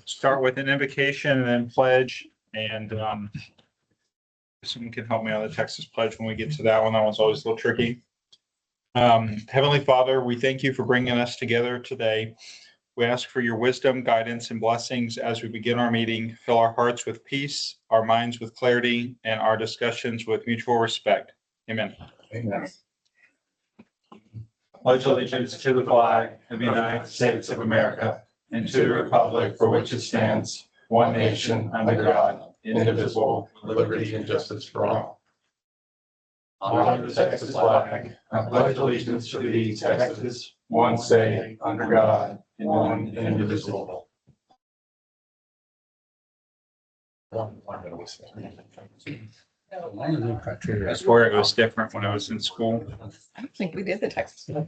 Start with an invocation and then pledge, and someone can help me on the Texas pledge when we get to that one. That one's always a little tricky. Heavenly Father, we thank you for bringing us together today. We ask for your wisdom, guidance, and blessings as we begin our meeting. Fill our hearts with peace, our minds with clarity, and our discussions with mutual respect. Amen. Amen. Pledge allegiance to the flag of the United States of America and to the republic for which it stands, one nation under God, indivisible, with liberty and justice for all. Honor the Texas flag. I pledge allegiance to thee, Texas, one state, under God, one indivisible. I swear it was different when I was in school. I don't think we did the Texas. We did.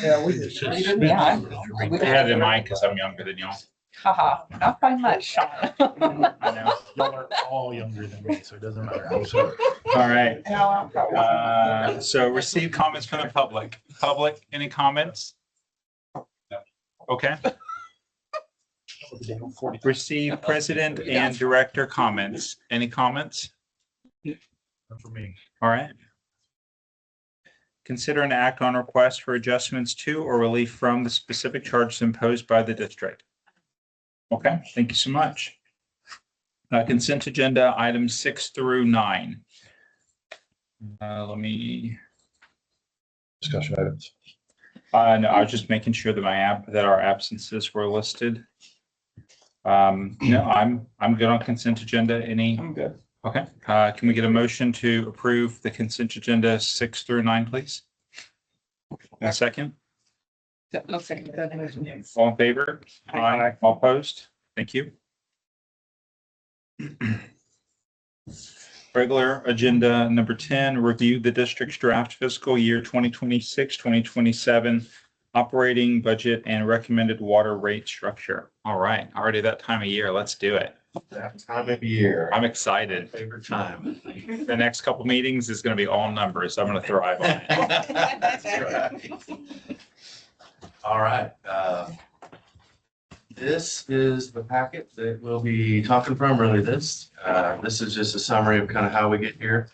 Yeah, we did. Yeah. I had it in mind because I'm younger than y'all. Haha, not by much, Sean. I know. Y'all are all younger than me, so it doesn't matter. All right. No, I'm probably- So receive comments from the public. Public, any comments? Okay. Receive president and director comments. Any comments? For me. All right. Consider an act on request for adjustments to or relief from the specific charges imposed by the district. Okay, thank you so much. Consent agenda items 6 through 9. Let me. Discussion items. No, I was just making sure that our absences were listed. No, I'm good on consent agenda. Any? I'm good. Okay, can we get a motion to approve the consent agenda 6 through 9, please? A second? No second. All in favor? Aye. All opposed? Thank you. Regular agenda number 10, review the district's draft fiscal year 2026-2027 operating budget and recommended water rate structure. All right, already that time of year. Let's do it. That time of year. I'm excited. Favorite time. The next couple meetings is going to be all numbers. I'm going to thrive on it. All right. This is the packet that we'll be talking from, really this. This is just a summary of kind of how we get here.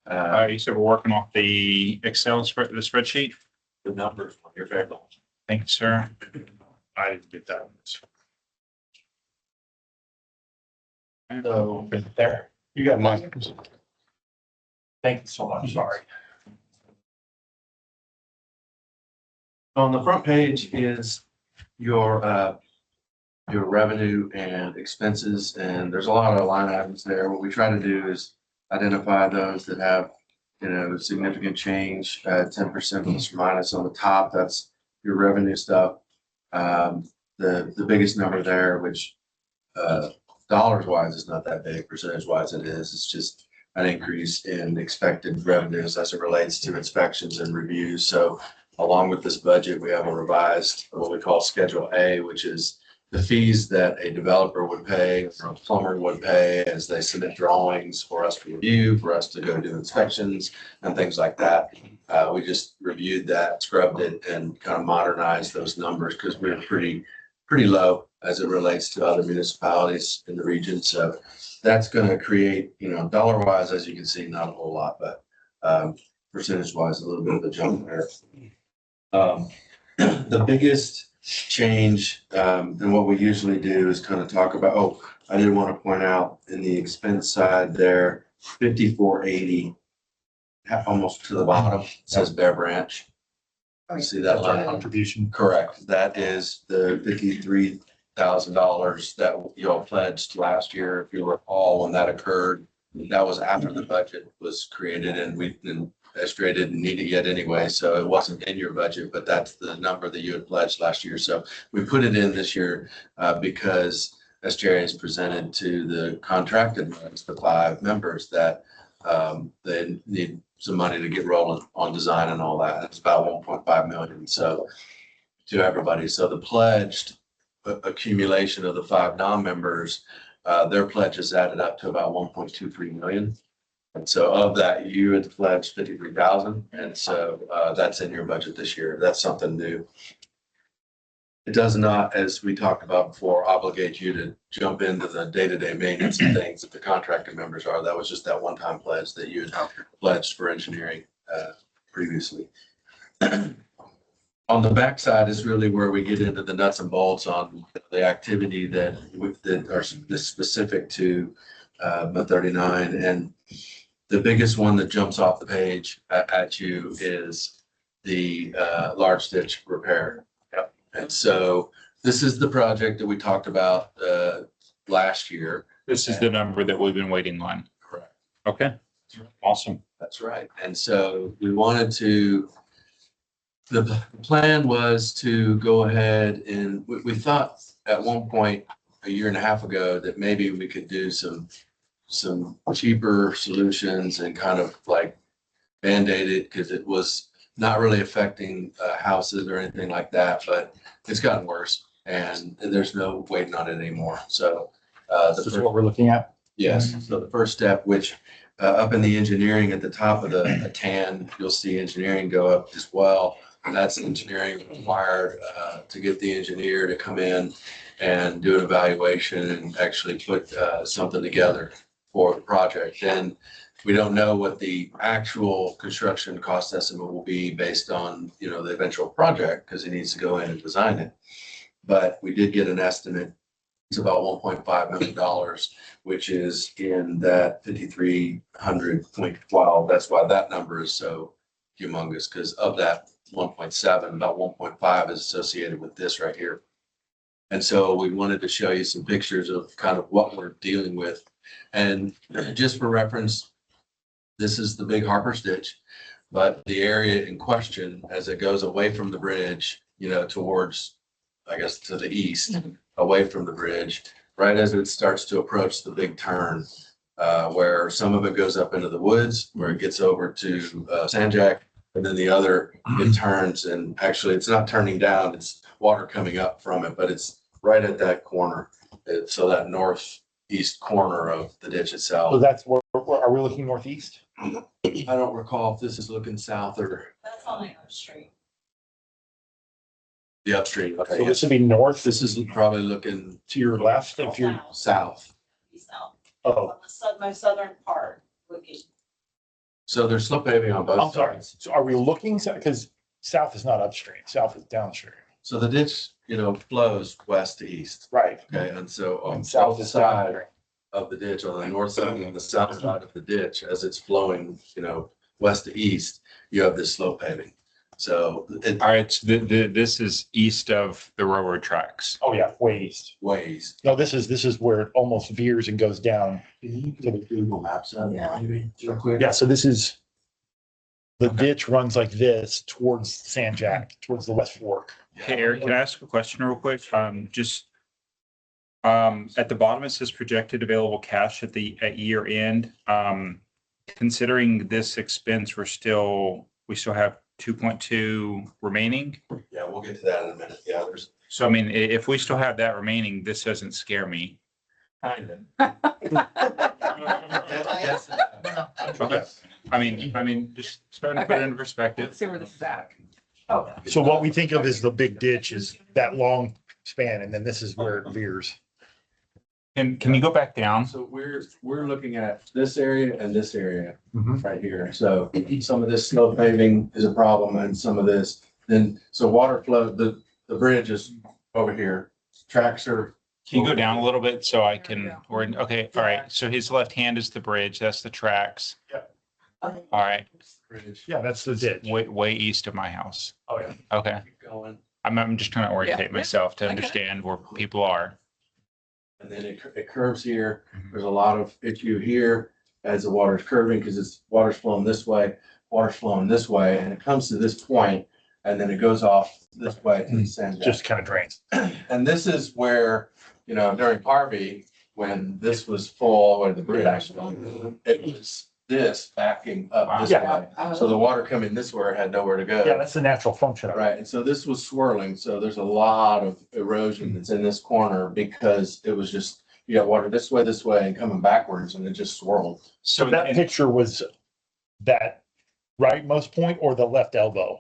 You said we're working off the Excel the spreadsheet. The numbers, your favorite. Thank you, sir. I didn't get that. So There, you got mine. Thank you so much. Sorry. on the front page is your revenue and expenses, and there's a lot of line items there. What we try to do is identify those that have, significant change, 10% plus or minus on the top. That's your revenue stuff. The biggest number there, which dollars wise is not that big, percentage wise it is. It's just an increase in expected revenues as it relates to inspections and reviews. So along with this budget, we have a revised, what we call Schedule A, which is the fees that a developer would pay or a plumber would pay as they submit drawings for us to review, for us to go do inspections and things like that. We just reviewed that, scrubbed it, and kind of modernized those numbers because we're pretty low as it relates to other municipalities in the region. So that's going to create, dollar wise, as you can see, not a whole lot, but percentage wise, a little bit of a jump there. The biggest change than what we usually do is kind of talk about, I did want to point out in the expense side there, 5480, almost to the bottom, says Bear Branch. You see that line? Contribution. Correct. That is the $53,000 that you all pledged last year. If you recall, when that occurred, that was after the budget was created, and SJ didn't need it yet anyway, so it wasn't in your budget, but that's the number that you had pledged last year. So we put it in this year because SJ has presented to the contracted members, the 5 members, that they need some money to get rolling on design and all that. It's about 1.5 million. So to everybody. So the pledged accumulation of the 5 non-members, their pledges added up to about 1.23 million. And so of that, you had pledged 53,000. And so that's in your budget this year. That's something new. It does not, as we talked about before, obligate you to jump into the day-to-day maintenance and things that the contractor members are. That was just that one-time pledge that you had pledged for engineering previously. On the backside is really where we get into the nuts and bolts on the activity that are specific to 39. And the biggest one that jumps off the page at you is the large ditch repair. Yep. And so this is the project that we talked about last year. This is the number that we've been waiting on. Correct. Okay, awesome. That's right. And so we wanted to, the plan was to go ahead and we thought at one point a year and a half ago that maybe we could do some cheaper solutions and kind of like Band-Aid it because it was not really affecting houses or anything like that, but it's gotten worse and there's no waiting on it anymore. So This is what we're looking at. yes, so the first step, which up in the engineering at the top of the tan, you'll see engineering go up as well. And that's engineering required to get the engineer to come in and do an evaluation and actually put something together for the project. And we don't know what the actual construction cost estimate will be based on, you know, the eventual project because he needs to go in and design it. But we did get an estimate. It's about $1.5 million, which is in that 5,300.12. That's why that number is so humongous, because of that 1.7, about 1.5 is associated with this right here. And so we wanted to show you some pictures of kind of what we're dealing with. And just for reference, this is the Big Harper's Ditch, but the area in question, as it goes away from the bridge, you know, towards, I guess, to the east, away from the bridge, right as it starts to approach the big turn, where some of it goes up into the woods, where it gets over to Sanjak, and then the other, it turns, and actually it's not turning down, it's water coming up from it, but it's right at that corner. So that northeast corner of the ditch So itself. that's where, are we looking northeast? I don't recall if this is looking south or That's on the other street. the upstream. So Okay, this would be north. this is probably looking To your left if you're, south. East out. oh, On the most southern part would be, So there's slope paving on both I'm sorry. sides. So are we looking, because south is not upstream, south is downstream. So the ditch, you know, flows west to east. Right. Okay, and so on And south both is side downstream. of the ditch, on the north side and the south side of the ditch, as it's flowing, you know, west to east, you have this slope paving. So it All right, so this is east of the railroad tracks. Oh, yeah, way east. ways. No, this is where it almost veers and goes down. Can you get Google Maps up, Yeah. maybe, real quick? Yeah, so this is, the ditch runs like this towards Sanjak, towards the West Fork. Hey, Eric, can I ask a question real quick? Just at the bottom, it says projected available cash at year end. Considering this expense, we still have 2.2 remaining. Yeah, we'll get to that in a minute. Yeah, there's So I mean, if we still have that remaining, this doesn't scare me. kind of. Yes, Okay. I mean, just starting to put it into perspective. Let's see where this is at. oh, So what we think of as the big ditch is that long span, and then this is where it veers. Can you go back down? So we're looking at this area and this area Mhm. right here. So some of this slope paving is a problem and some of this, then, so water flow, the bridge is over here. Tracks are. Can you go down a little bit so I can, okay, all right. So his left hand is the bridge, that's the tracks. All right, Bridge. Yeah, that's the ditch. way east of my house. Oh, yeah. Okay, Keep going. I'm just trying to orientate Yeah. myself to Okay. understand where people are. And then it curves here. There's a lot of issue here as the water's curving because it's water's flowing this way, water's flowing this way, and it comes to this point, and then it goes off this way to the sand. Just kind of drains. And this is where, you know, during Harvey, when this was full all the way to the bridge, it was this backing up this Yeah. way. So the water coming this way had nowhere to Yeah, go. that's the natural function of it. Right, and so this was swirling, so there's a lot of erosion that's in this corner because it was just, you got water this way and coming backwards and it just swirled. So That picture was that rightmost point or the left elbow?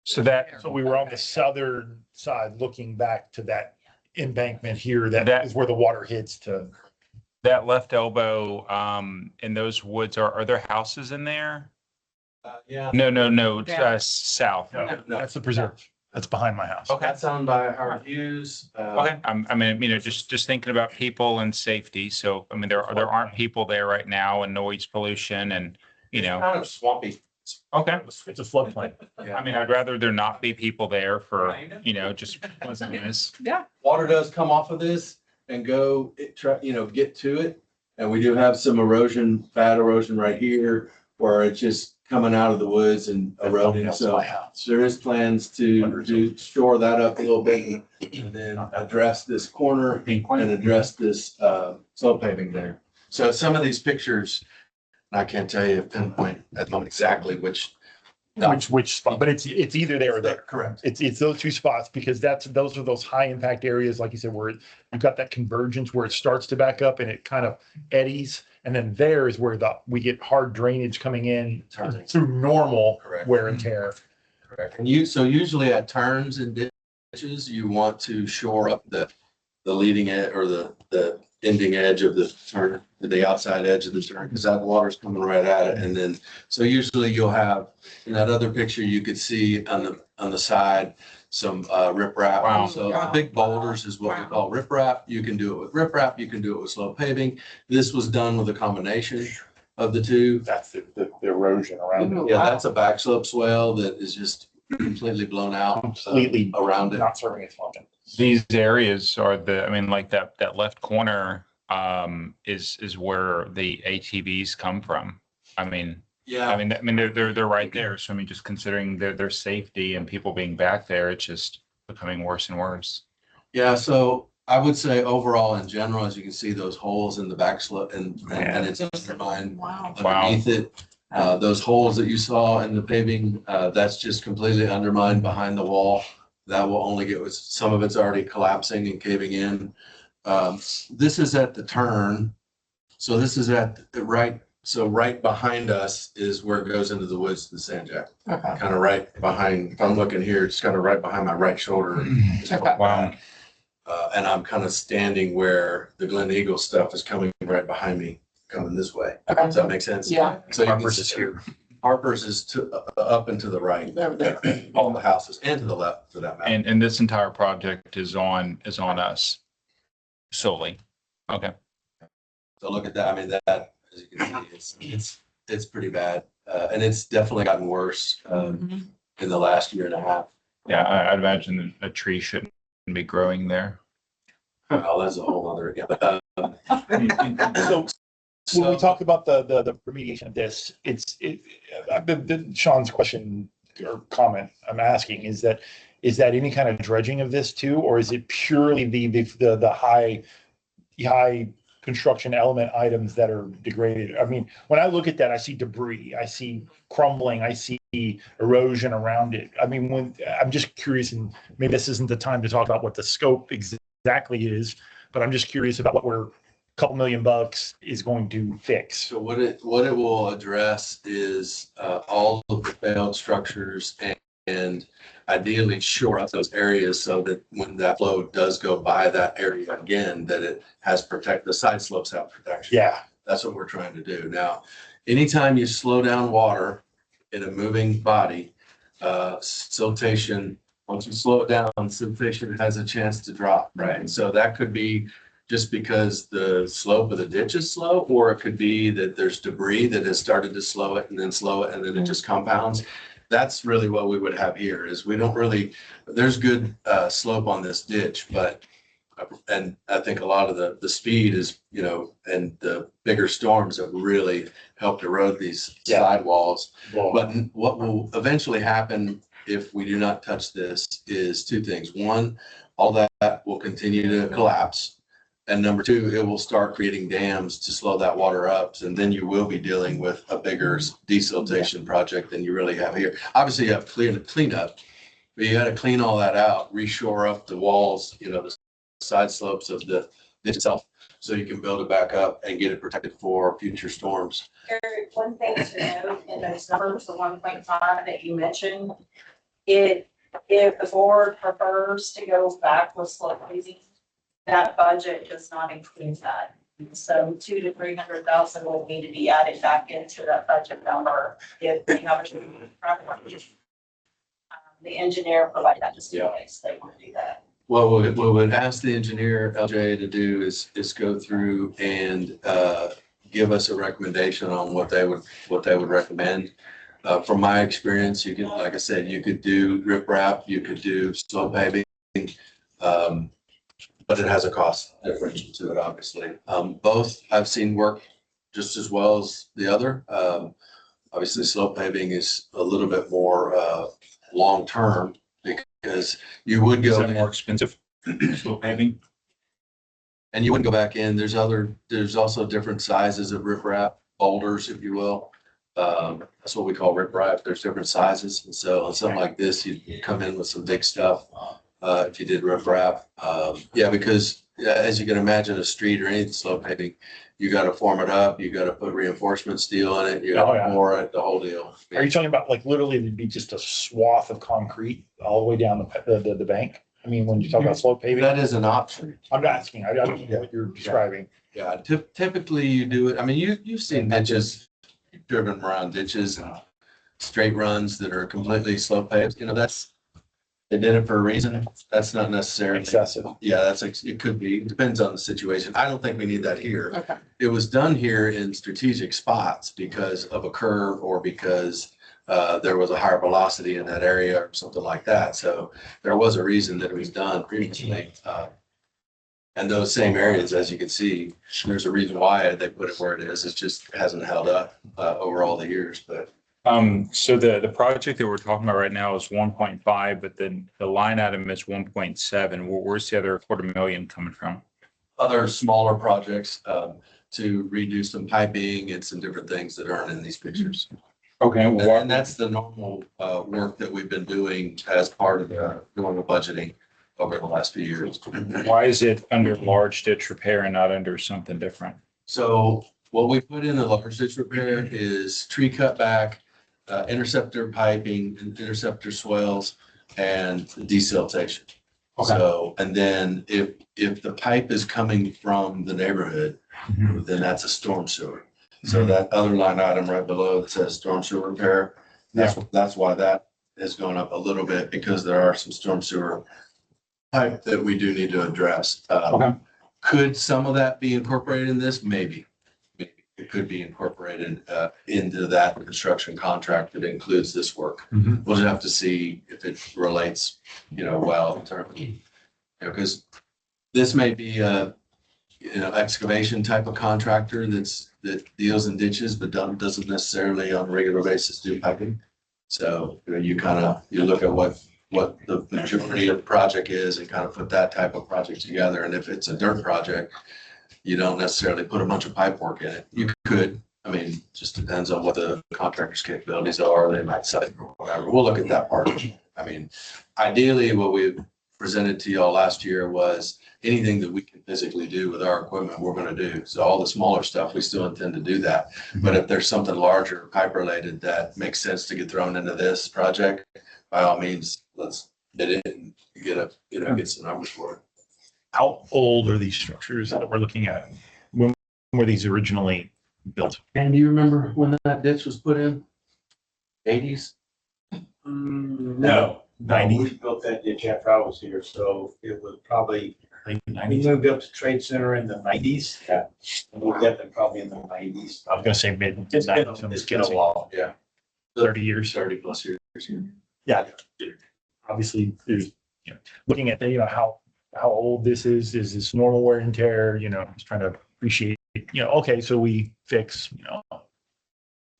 So that, So we were on the southern side looking back to that embankment here. That- That is where the water hits to. that left elbow, in those woods, are there houses in there? Yeah. No, it's, Yeah. south. No, that's the preserve. That's behind my house. Okay. That's owned by Howard Hughes. Okay, I mean, you know, just thinking about people and safety. So, I mean, there aren't people there right now and noise pollution and, you It's know, kind of swampy. okay. It's a floodplain. I mean, I'd rather there not be people there for, you know, just pleasantness. Yeah. Water does come off of this and go, get to it. And we do have some erosion, bad erosion right here, where it's just coming out of the woods and eroding. That's So my house. there is plans to shore that up a little bit and then address this corner and address this slope paving there. So some of these pictures, I can't tell you pinpoint at the moment exactly which. Which spot, but it's either there or there. Correct. It's those two spots because those are those high impact areas, like you said, where you've got that convergence where it starts to back up and it kind of eddies. And then there is where we get hard drainage coming in Turning. through normal Correct. wear and tear. Correct. And so usually at turns and ditches, you want to shore up the leading edge or the ending edge of the turn, the outside edge of the turn, because that water's coming right at it. And then, so usually you'll have, in that other picture, you could see on the side, some riprap. Wow. So the big boulders is what we call riprap. You can do it with riprap, you can do it with slope paving. This was done with a combination of the two. That's the erosion around it. Yeah, that's a back slope swell that is just completely blown out. Completely around it. Not serving its function. These areas are I mean, like that left corner, is where the ATVs come from. I mean, Yeah. they're right there. So I mean, just considering their safety and people being back there, it's just becoming worse and worse. Yeah, so I would say overall in general, as you can see, those holes in the back slope and it's undermined Wow. underneath it. Those holes that you saw in the paving, that's just completely undermined behind the wall. That will only some of it's already collapsing and caving in. This is at the turn. So this is right behind us is where it goes into the woods to the Sand Jack. Okay. Kind of right behind, if I'm looking here, it's kind of right behind my right shoulder. Okay. Wow. And I'm kind of standing where the Glen Eagle stuff is coming right behind me, coming this way. Does that make sense? Yeah. So you can Harper's is see here. Harper's is up and to the right, all the houses, and to the left for that matter. And this entire project is on us solely. Okay. So look at that. I mean, that, as you can see, it's pretty bad. And it's definitely gotten worse Mhm. in the last year and a half. Yeah, I'd imagine a tree shouldn't be growing there. Well, that's a whole other, yeah. So when we talk about the remediation of this, Sean's question or comment I'm asking is that any kind of dredging of this too, or is it purely the high construction element items that are degraded? I mean, when I look at that, I see debris, I see crumbling, I see erosion around it. I mean, I'm just curious, and maybe this isn't the time to talk about what the scope exactly is, but I'm just curious about what a couple $1 million is going to fix. So what it will address is all of the failed structures and ideally shore up those areas so that when that flow does go by that area again, that it has the side slopes have protection. Yeah. That's what we're trying to do. Now, anytime you slow down water in a moving body, siltation, once you slow it down, siltation has a chance to drop, right? And so that could be just because the slope of the ditch is slow, or it could be that there's debris that has started to slow it and then it just compounds. That's really what we would have here is there's good slope on this ditch, and I think a lot of the speed is, and the bigger storms have really helped erode these sidewalls. But what will eventually happen if we do not touch this is two things. One, all that will continue to collapse. And number two, it will start creating dams to slow that water up. And then you will be dealing with a bigger desiltation project than you really have here. Obviously, you have cleanup, but you got to clean all that out, reshore up the walls, the side slopes of the ditch itself, so you can build it back up and get it protected for future storms. Eric, one thing to note in those numbers, the 1.5 that you mentioned, if the board prefers to go back with slope paving, that budget does not include that. So 200 to 300,000 will need to be added back into that budget number if we have a. The engineer provided that just in case they want to do that. Well, what we would ask the engineer, LJ, to do is go through and give us a recommendation on what they would recommend. From my experience, you can, like I said, you could do riprap, you could do slope paving. But it has a cost difference to it, obviously. Both I've seen work just as well as the other. Obviously, slope paving is a little bit more long-term because you would Is go that more expensive? Slope paving? and you wouldn't go back in. There's also different sizes of riprap, boulders, if you will. That's what we call riprap. There's different sizes. And so on something like this, you'd come in with some big stuff. If you did riprap, yeah, because as you can imagine, a street or any slope paving, you got to form it up. You got to put reinforcement steel in it. You got Oh, to yeah. pour it, the whole deal. Are you talking about like literally it'd be just a swath of concrete all the way down the bank? I mean, when you talk about slope paving, That is an option. I'm asking, I don't know what you're describing. Yeah, typically you do it. I mean, you've seen ditches, driven around ditches and straight runs that are completely slope paved. You know, they did it for a reason. That's not necessarily. Excessive. Yeah, it could be, depends on the situation. I don't think we need that here. Okay. It was done here in strategic spots because of a curve or because there was a higher velocity in that area or something like that. So there was a reason that it was done previously. And those same areas, as you can see, there's a reason why they put it where it is. It just hasn't held up over all the years, but. So the project that we're talking about right now is 1.5, but then the line item is 1.7. Where's the other $250,000 coming from? Other smaller projects to redo some piping and some different things that aren't in these pictures. Okay, And that's the normal work that we've been doing as part of the normal budgeting over the last few years. why is it under large ditch repair and not under something different? So what we put in the large ditch repair is tree cutback, interceptor piping, interceptor swales, and desiltation. Okay. So, and then if the pipe is coming from the neighborhood, then that's a storm sewer. So that other line item right below that says storm sewer repair, that's why that has gone up a little bit, because there are some storm sewer pipe that we do need to address. Okay. Could some of that be incorporated in this? Maybe. It could be incorporated into that construction contract that includes this work. Mhm. We'll just have to see if it relates, well, in terms of, because this may be a, excavation type of contractor that deals in ditches, but doesn't necessarily on a regular basis do piping. So, you look at what the majority of the project is and kind of put that type of project together. And if it's a dirt project, you don't necessarily put a bunch of pipe work in it. You could, just depends on what the contractor's capabilities are. They might sell it or whatever. We'll look at that part. Ideally, what we presented to y'all last year was anything that we can physically do with our equipment, we're going to do. So all the smaller stuff, we still intend to do that. But if there's something larger, pipe related, that makes sense to get thrown into this project, by all means, let's get it and get some numbers for it. How old are these structures that we're looking at? When were these originally built? And do you remember when that ditch was put in? 80s? No, we built that ditch after I was here, so it was probably, Late we 90s? moved up to Trade Center in the 90s. Yeah. We got them probably in the 90s. I was gonna say mid. It's been 90s. I'm it's just been a guessing. while. Yeah. 30 years. 30 plus years. Yeah. Obviously, there's, looking at how old this is this normal wear and tear, just trying to appreciate, okay, so we fix,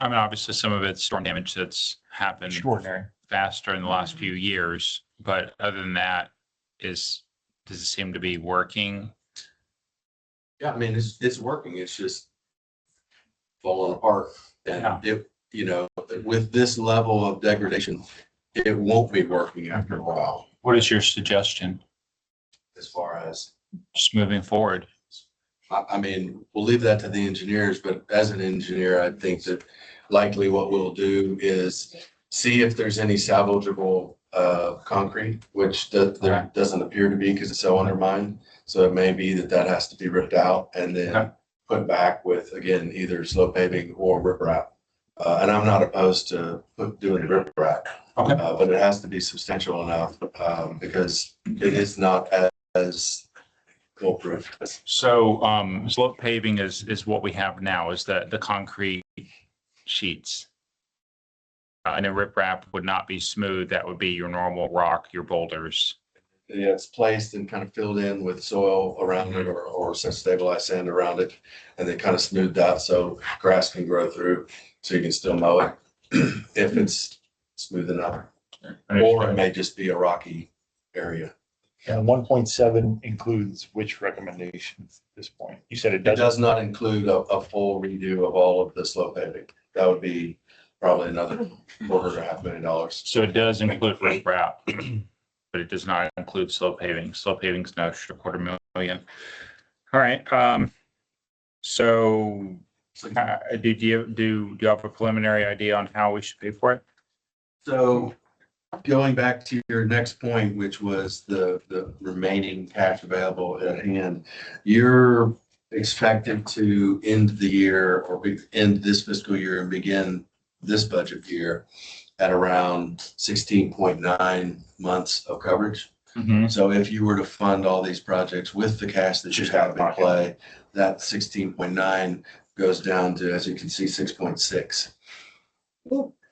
Obviously some of it's storm damage that's happened extraordinary. faster in the last few years, but other than that, does it seem to be working? Yeah, it's working. It's just falling apart. And with this level of degradation, it won't be working after a while What is your suggestion, as far as, just moving forward? we'll leave that to the engineers, but as an engineer, I think that likely what we'll do is see if there's any salvageable concrete, which there doesn't appear to be because it's so undermined. So it may be that that has to be ripped out and Okay. then put back with, again, either slow paving or riprap. And I'm not opposed to doing riprap. Okay. But it has to be substantial enough, because it is not as foolproof. So, slope paving is what we have now, is the concrete sheets. And a riprap would not be smooth. That would be your normal rock, your boulders. Yeah, it's placed and kind of filled in with soil around it or some stabilized sand around it. And then kind of smoothed out so grass can grow through, so you can still mow it if it's smooth enough. Or it may just be a rocky area. And 1.7 includes which recommendations at this point? You said it It doesn't. does not include a full redo of all of the slope paving. That would be probably another $250,000. So it does include riprap, but it does not include slope paving. Slope paving is no extra $250,000. All right, so do you have a preliminary idea on how we should pay for it? So going back to your next point, which was the remaining cash available at hand, you're expected to end the year or end this fiscal year and begin this budget year at around 16.9 months of coverage. Mm-hmm. So if you were to fund all these projects with the cash that you have in play, that 16.9 goes down to, as you can see, 6.6.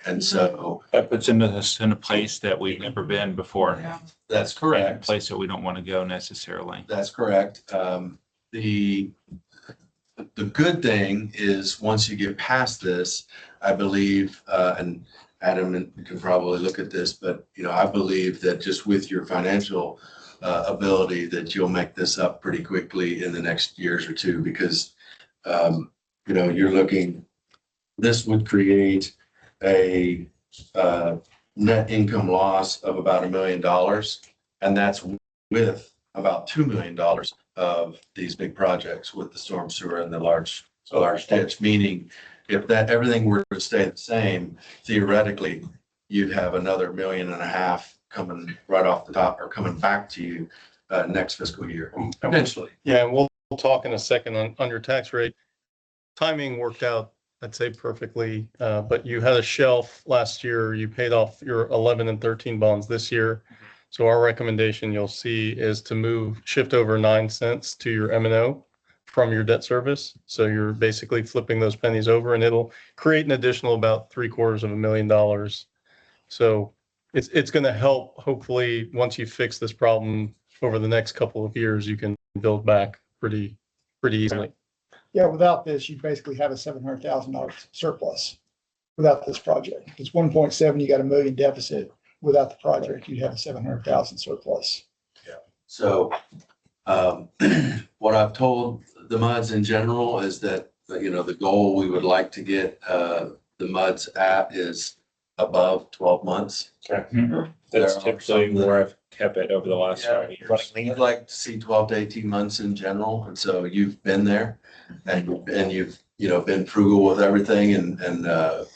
And so That puts us in a place that we've never been before. Yeah. that's And a correct. place that we don't want to go necessarily. That's correct. The good thing is once you get past this, I believe, and Adam can probably look at this, but I believe that just with your financial ability that you'll make this up pretty quickly in the next years or two, because you're looking, this would create a net income loss of about $1 million. And that's with about $2 million of these big projects with the storm sewer and the large ditch, meaning if that everything were to stay the same, theoretically, you'd have another $1.5 million coming right off the top or coming back to you next fiscal year, potentially. Yeah, and we'll talk in a second on your tax rate. Timing worked out, I'd say perfectly, but you had a shelf last year. You paid off your 11 and 13 bonds this year. So our recommendation you'll see is to shift over 9 cents to your M&O from your debt service. So you're basically flipping those pennies over and it'll create an additional about $750,000. So it's going to help. Hopefully, once you fix this problem over the next couple of years, you can build back pretty easily. Yeah, without this, you basically have a $700,000 surplus without this project. It's 1.7, you got $1 million deficit. Without the project, you'd have a 700,000 surplus. So what I've told the MUDs in general is that, the goal we would like to get the MUDs at is above 12 months. That's There are typically some that- where I've kept it over the last 5 years. Running lean. I'd like to see 12 to 18 months in general. And so you've been there and you've, been frugal with everything and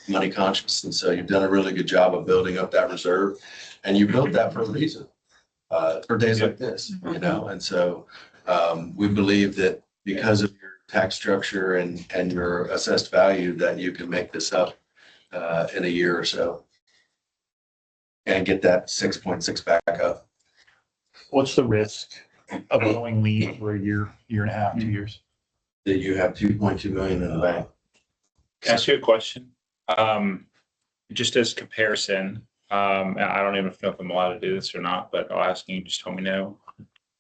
money conscious. And so you've done a really good job of building up that reserve, and you built that for a reason, for days like this, And so we believe that because of your tax structure and your assessed value, that you can make this up in a year or so and get that 6.6 back up. What's the risk of going lean for a year and a half, 2 years? That you have 2.2 million in the bank. Can I ask you a question? Just as comparison, and I don't even know if I'm allowed to do this or not, but I'll ask you, just tell me no.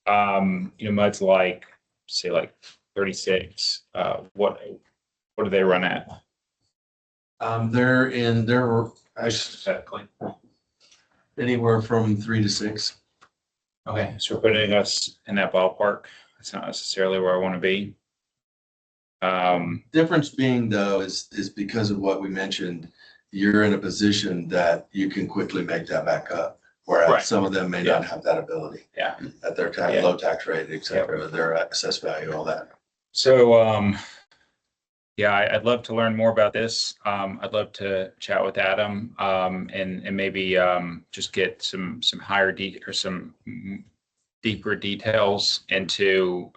MUD's like, say like 36, what do they run at? They're Hypothetically. anywhere from 3 to 6. Okay, so we're putting us in that ballpark. It's not necessarily where I want to be. Difference being though is because of what we mentioned, you're in a position that you can quickly make that back up. Whereas Right. some of them may not have that ability Yeah. at their Yeah. low tax rate, et cetera, their assessed value, all that. So, Yeah, I'd love to learn more about this. I'd love to chat with Adam, and maybe, just get some higher or some deeper details into,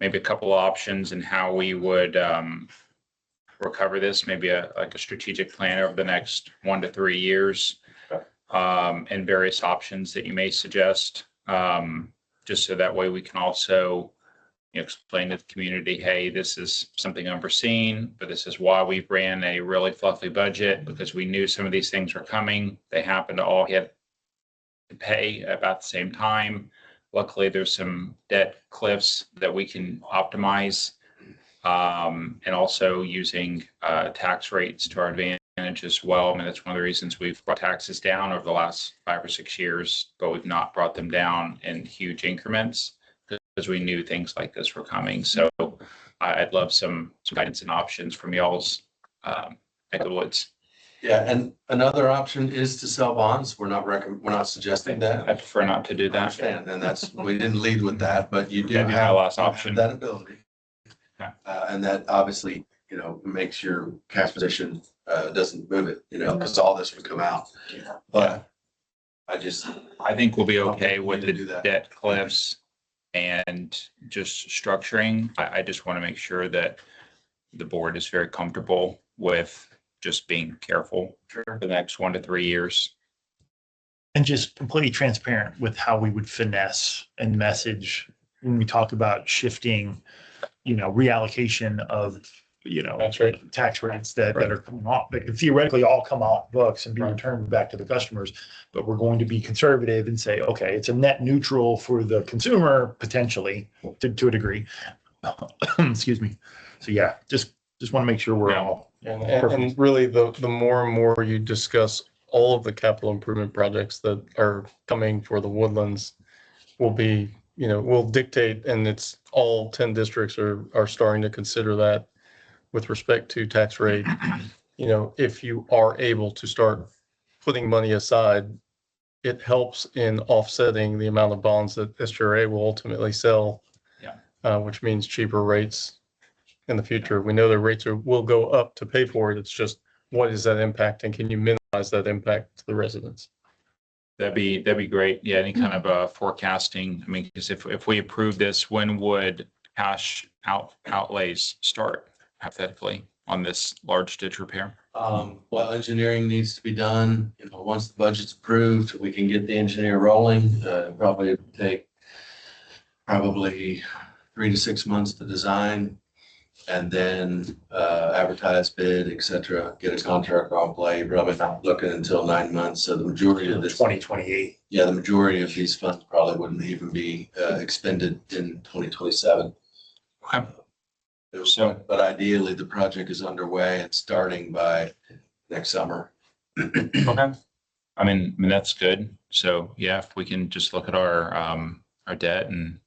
maybe a couple of options and how we would, recover this, maybe like a strategic plan over the next 1 to 3 years. And various options that you may suggest, just so that way we can also explain to the community, hey, this is something unforeseen, but this is why we ran a really fluffy budget, because we knew some of these things were coming. They happened to all hit to pay about the same time. Luckily, there's some debt cliffs that we can optimize, and also using tax rates to our advantage as well. I mean, that's one of the reasons we've brought taxes down over the last 5 or 6 years, but we've not brought them down in huge increments because we knew things like this were coming. So I'd love some guidance and options from y'all's neck of the woods. Yeah, and another option is to sell bonds. We're not suggesting that. I prefer not to do I that. understand, and that's, we didn't lead with that, but you do That'd be my have last option. that ability. Okay. And that obviously, makes your cash position, doesn't move it, because all this would come out. But I think we'll be okay with We the need to do that. debt cliffs and just structuring. I just want to make sure that the board is very comfortable with just being careful for the next 1 to 3 years. And just completely transparent with how we would finesse and message when we talk about shifting, reallocation of, That's right. tax rates that are coming off, that could theoretically all come off books and be Right. returned back to the customers. But we're going to be conservative and say, okay, it's a net neutral for the consumer potentially to a degree. Excuse me. So yeah, just want to make sure we're Yeah. all. And really, the more and more you discuss all of the capital improvement projects that are coming for the Woodlands will be, will dictate, and it's all 10 districts are starting to consider that with respect to tax rate. If you are able to start putting money aside, it helps in offsetting the amount of bonds that SGRA will ultimately sell. Yeah. Which means cheaper rates in the future. We know the rates will go up to pay for it. It's just, what is that impact, and can you minimize that impact to the residents? That'd be great. Yeah, any kind of forecasting. I mean, because if we approve this, when would cash outlays start hypothetically on this large ditch repair? Well, engineering needs to be done. Once the budget's approved, we can get the engineer rolling. Probably take 3 to 6 months to design, and then advertise, bid, et cetera, get a contract on play. Probably not looking until 9 months. So the majority of this, 2028. the majority of these funds probably wouldn't even be expended in 2027. Okay. So- But ideally, the project is underway and starting by next summer. Okay. I mean, that's good. So yeah, if we can just look at our debt and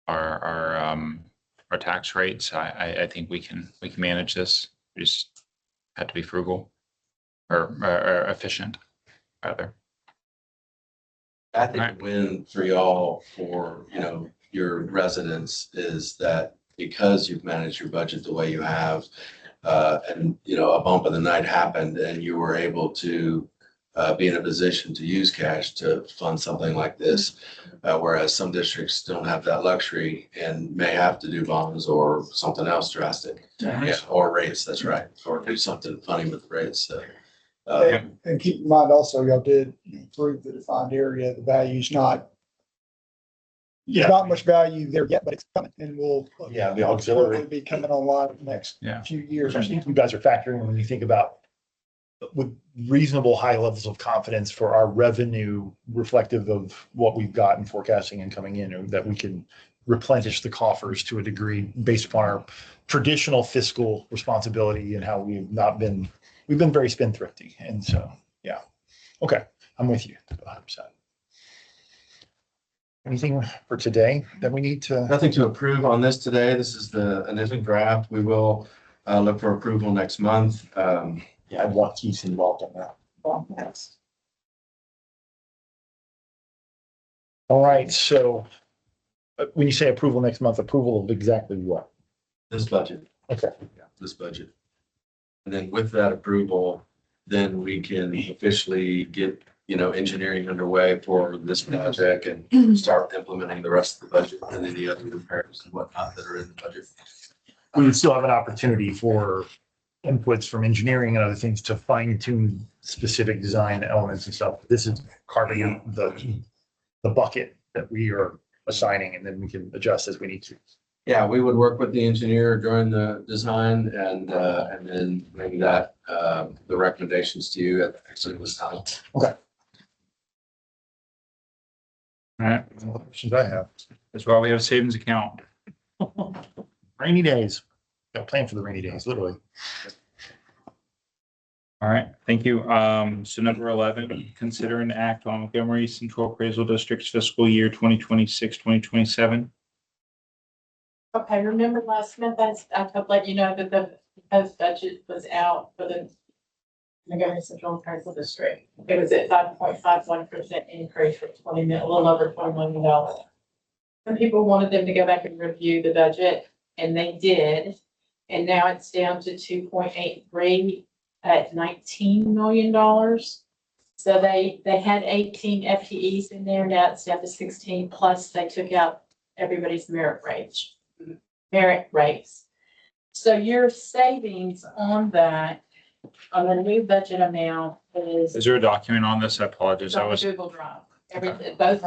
our tax rates, I think we can manage this. We just have to be frugal or efficient rather. I think the win for y'all, for, your residents, is that because you've managed your budget the way you have, and, a bump in the night happened and you were able to be in a position to use cash to fund something like this. Whereas some districts don't have that luxury and may have to do bonds or something else drastic. Yeah, or rates, that's right. Or do something funny with rates. So, And keep in mind also, y'all did improve the defined area. The value's not, Yeah. not much value there yet, but it's coming, and will. Yeah, the auxiliary. Hopefully be coming online in the next Yeah. few years. I think you guys are factoring when you think about with reasonable high levels of confidence for our revenue reflective of what we've got in forecasting and coming in, or that we can replenish the coffers to a degree based upon our traditional fiscal responsibility and how we've been very spendthrifty. And so, yeah. Okay. I'm with you 100%. Anything for today that we need to? nothing to approve on this today. This is the initial draft. We will look for approval next month. Yeah, I want Keith involved in that. Yes. All right. So when you say approval next month, approval of exactly what? This budget. Okay. Yeah. this budget. And then with that approval, then we can officially get, engineering underway for this project and start implementing the rest of the budget and any other repairs and whatnot that are in the budget. We would still have an opportunity for inputs from engineering and other things to fine tune specific design elements and stuff. This is carving out the bucket that we are assigning, and then we can adjust as we need to. Yeah, we would work with the engineer during the design and then bring that, the recommendations to you at actually this time. All right, Questions I have. that's why we have a savings account. Rainy days. Got a plan for the rainy days, literally. All right, thank you. So number 11, consider an act on Montgomery Central Appraisal District's fiscal year 2026, 2027. Okay, remember last month, I told let you know that the proposed budget was out for the Montgomery Central Appraisal District. It was at 5.51% increase for a little over $20 million. Some people wanted them to go back and review the budget, and they did. And now it's down to 2.83 at $19 million. So they had 18 FTEs in there, now it's down to 16, plus they took out everybody's merit rates. So your savings on that, on the new budget amount Is is there a document on this? I apologize. I on the was, Google Drive. Both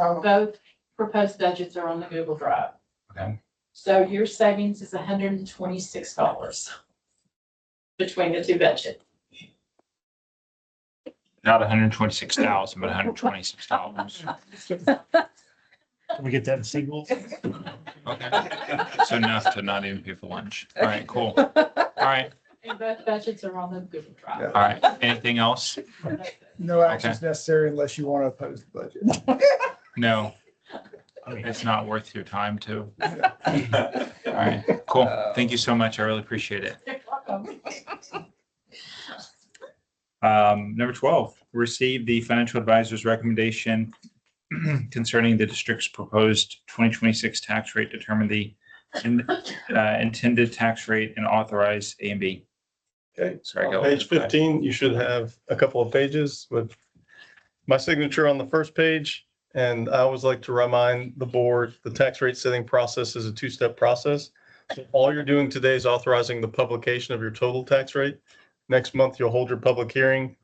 proposed budgets are on the Google Drive. Okay. So your savings is $126 between the two budgets. not 126,000, but $126. Can we get that in singles? Okay. So enough to not even pay for lunch. All right, cool. All right, And both budgets are on the Google Drive. all right. Anything else? No actions necessary unless you want to oppose the budget. No, I mean, it's not worth your time to. All right, cool. Thank you so much. I really appreciate it. You're welcome. Number 12, receive the financial advisor's recommendation concerning the district's proposed 2026 tax rate, determine the intended tax rate and authorize A and B. Okay, Sorry, go. on page 15, you should have a couple of pages with my signature on the first page. And I always like to remind the board, the tax rate setting process is a two-step process. So all you're doing today is authorizing the publication of your total tax rate. Next month, you'll hold your public hearing.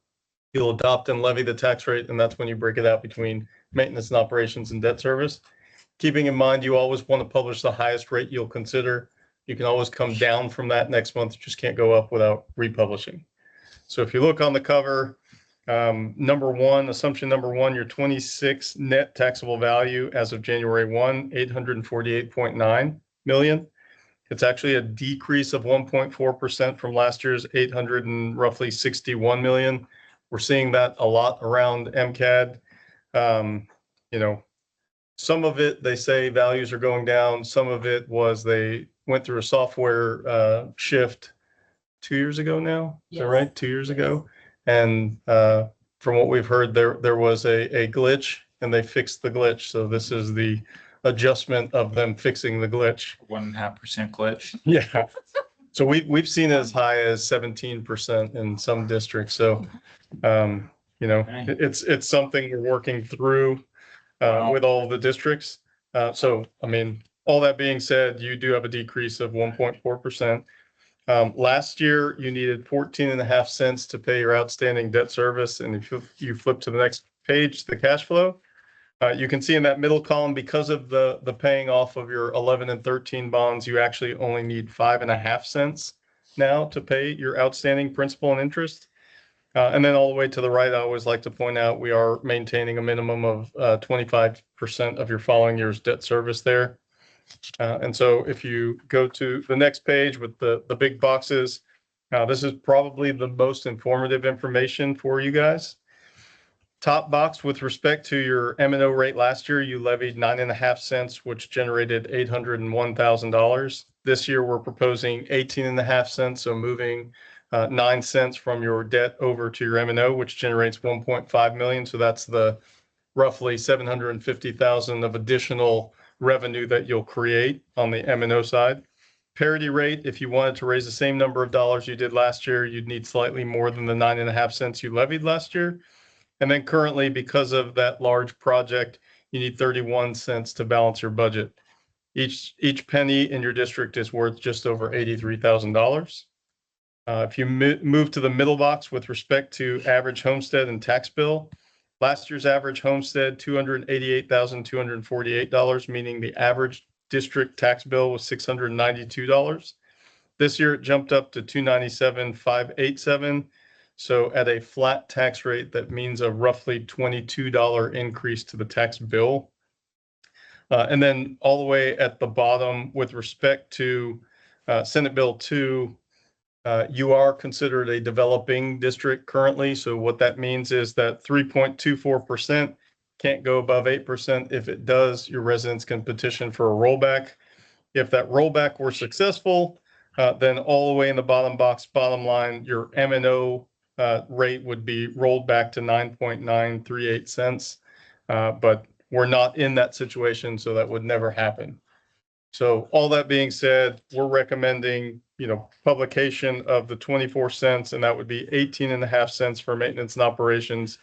You'll adopt and levy the tax rate, and that's when you break it out between maintenance and operations and debt service. Keeping in mind, you always want to publish the highest rate you'll consider. You can always come down from that next month. You just can't go up without republishing. So if you look on the cover, assumption number one, your 26 net taxable value as of January 1, 848.9 million. It's actually a decrease of 1.4% from last year's 800 and roughly 61 million. We're seeing that a lot around MCAD. Some of it, they say values are going down. Some of it was they went through a software shift 2 years ago now. Is that Yes. right? 2 years ago. And from what we've heard, there was a glitch and they fixed the glitch. So this is the adjustment of them fixing the glitch. 1.5% glitch. Yeah. So we've seen as high as 17% in some districts. So, it's something we're working through with all the districts. So, I mean, all that being said, you do have a decrease of 1.4%. Last year, you needed 14.5 cents to pay your outstanding debt service. And if you flip to the next page, the cash flow, you can see in that middle column, because of the paying off of your 11 and 13 bonds, you actually only need 5.5 cents now to pay your outstanding principal and interest. And then all the way to the right, I always like to point out, we are maintaining a minimum of 25% of your following year's debt service there. And so if you go to the next page with the big boxes, this is probably the most informative information for you guys. Top box, with respect to your M&O rate last year, you levied 9.5 cents, which generated $801,000. This year, we're proposing 18.5 cents, so moving 9 cents from your debt over to your M&O, which generates 1.5 million. So that's the roughly 750,000 of additional revenue that you'll create on the M&O side. parity rate, if you wanted to raise the same number of dollars you did last year, you'd need slightly more than the 9.5 cents you levied last year. And then currently, because of that large project, you need 31 cents to balance your budget. Each penny in your district is worth just over $83,000. If you move to the middle box with respect to average homestead and tax bill, last year's average homestead, $288,248, meaning the average district tax bill was $692. This year it jumped up to $297,587. So at a flat tax rate, that means a roughly $22 increase to the tax bill. And then all the way at the bottom with respect to Senate Bill 2, you are considered a developing district currently. So what that means is that 3.24% can't go above 8%. If it does, your residents can petition for a rollback. If that rollback were successful, then all the way in the bottom box, bottom line, your M&O rate would be rolled back to 9.938 cents. But we're not in that situation, so that would never happen. So all that being said, we're recommending, publication of the 24 cents, and that would be 18.5 cents for maintenance and operations,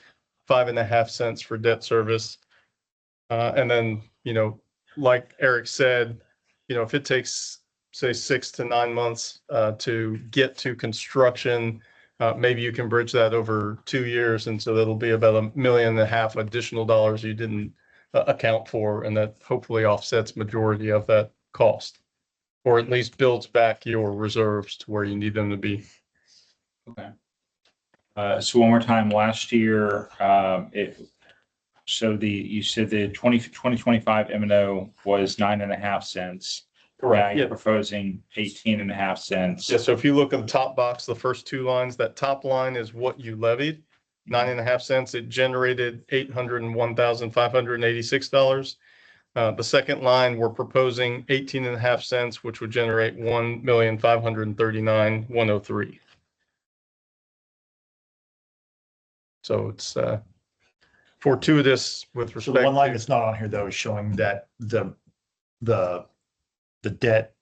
5.5 cents for debt service. And then, like Eric said, if it takes, say, 6 to 9 months to get to construction, maybe you can bridge that over 2 years. And so that'll be about $1.5 million additional dollars you didn't account for, and that hopefully offsets majority of that cost, or at least builds back your reserves to where you need them to be. Okay. So one more time, last year, you said the 2025 M&O was 9.5 cents. Now you're proposing 18.5 cents. Yeah, so if you look at the top box, the first two lines, that top line is what you levied, 9.5 cents. It generated $801,586. The second line, we're proposing 18.5 cents, which would generate $1,539,103. So it's fortuitous with So respect the one line to, that's not on here though is showing that the debt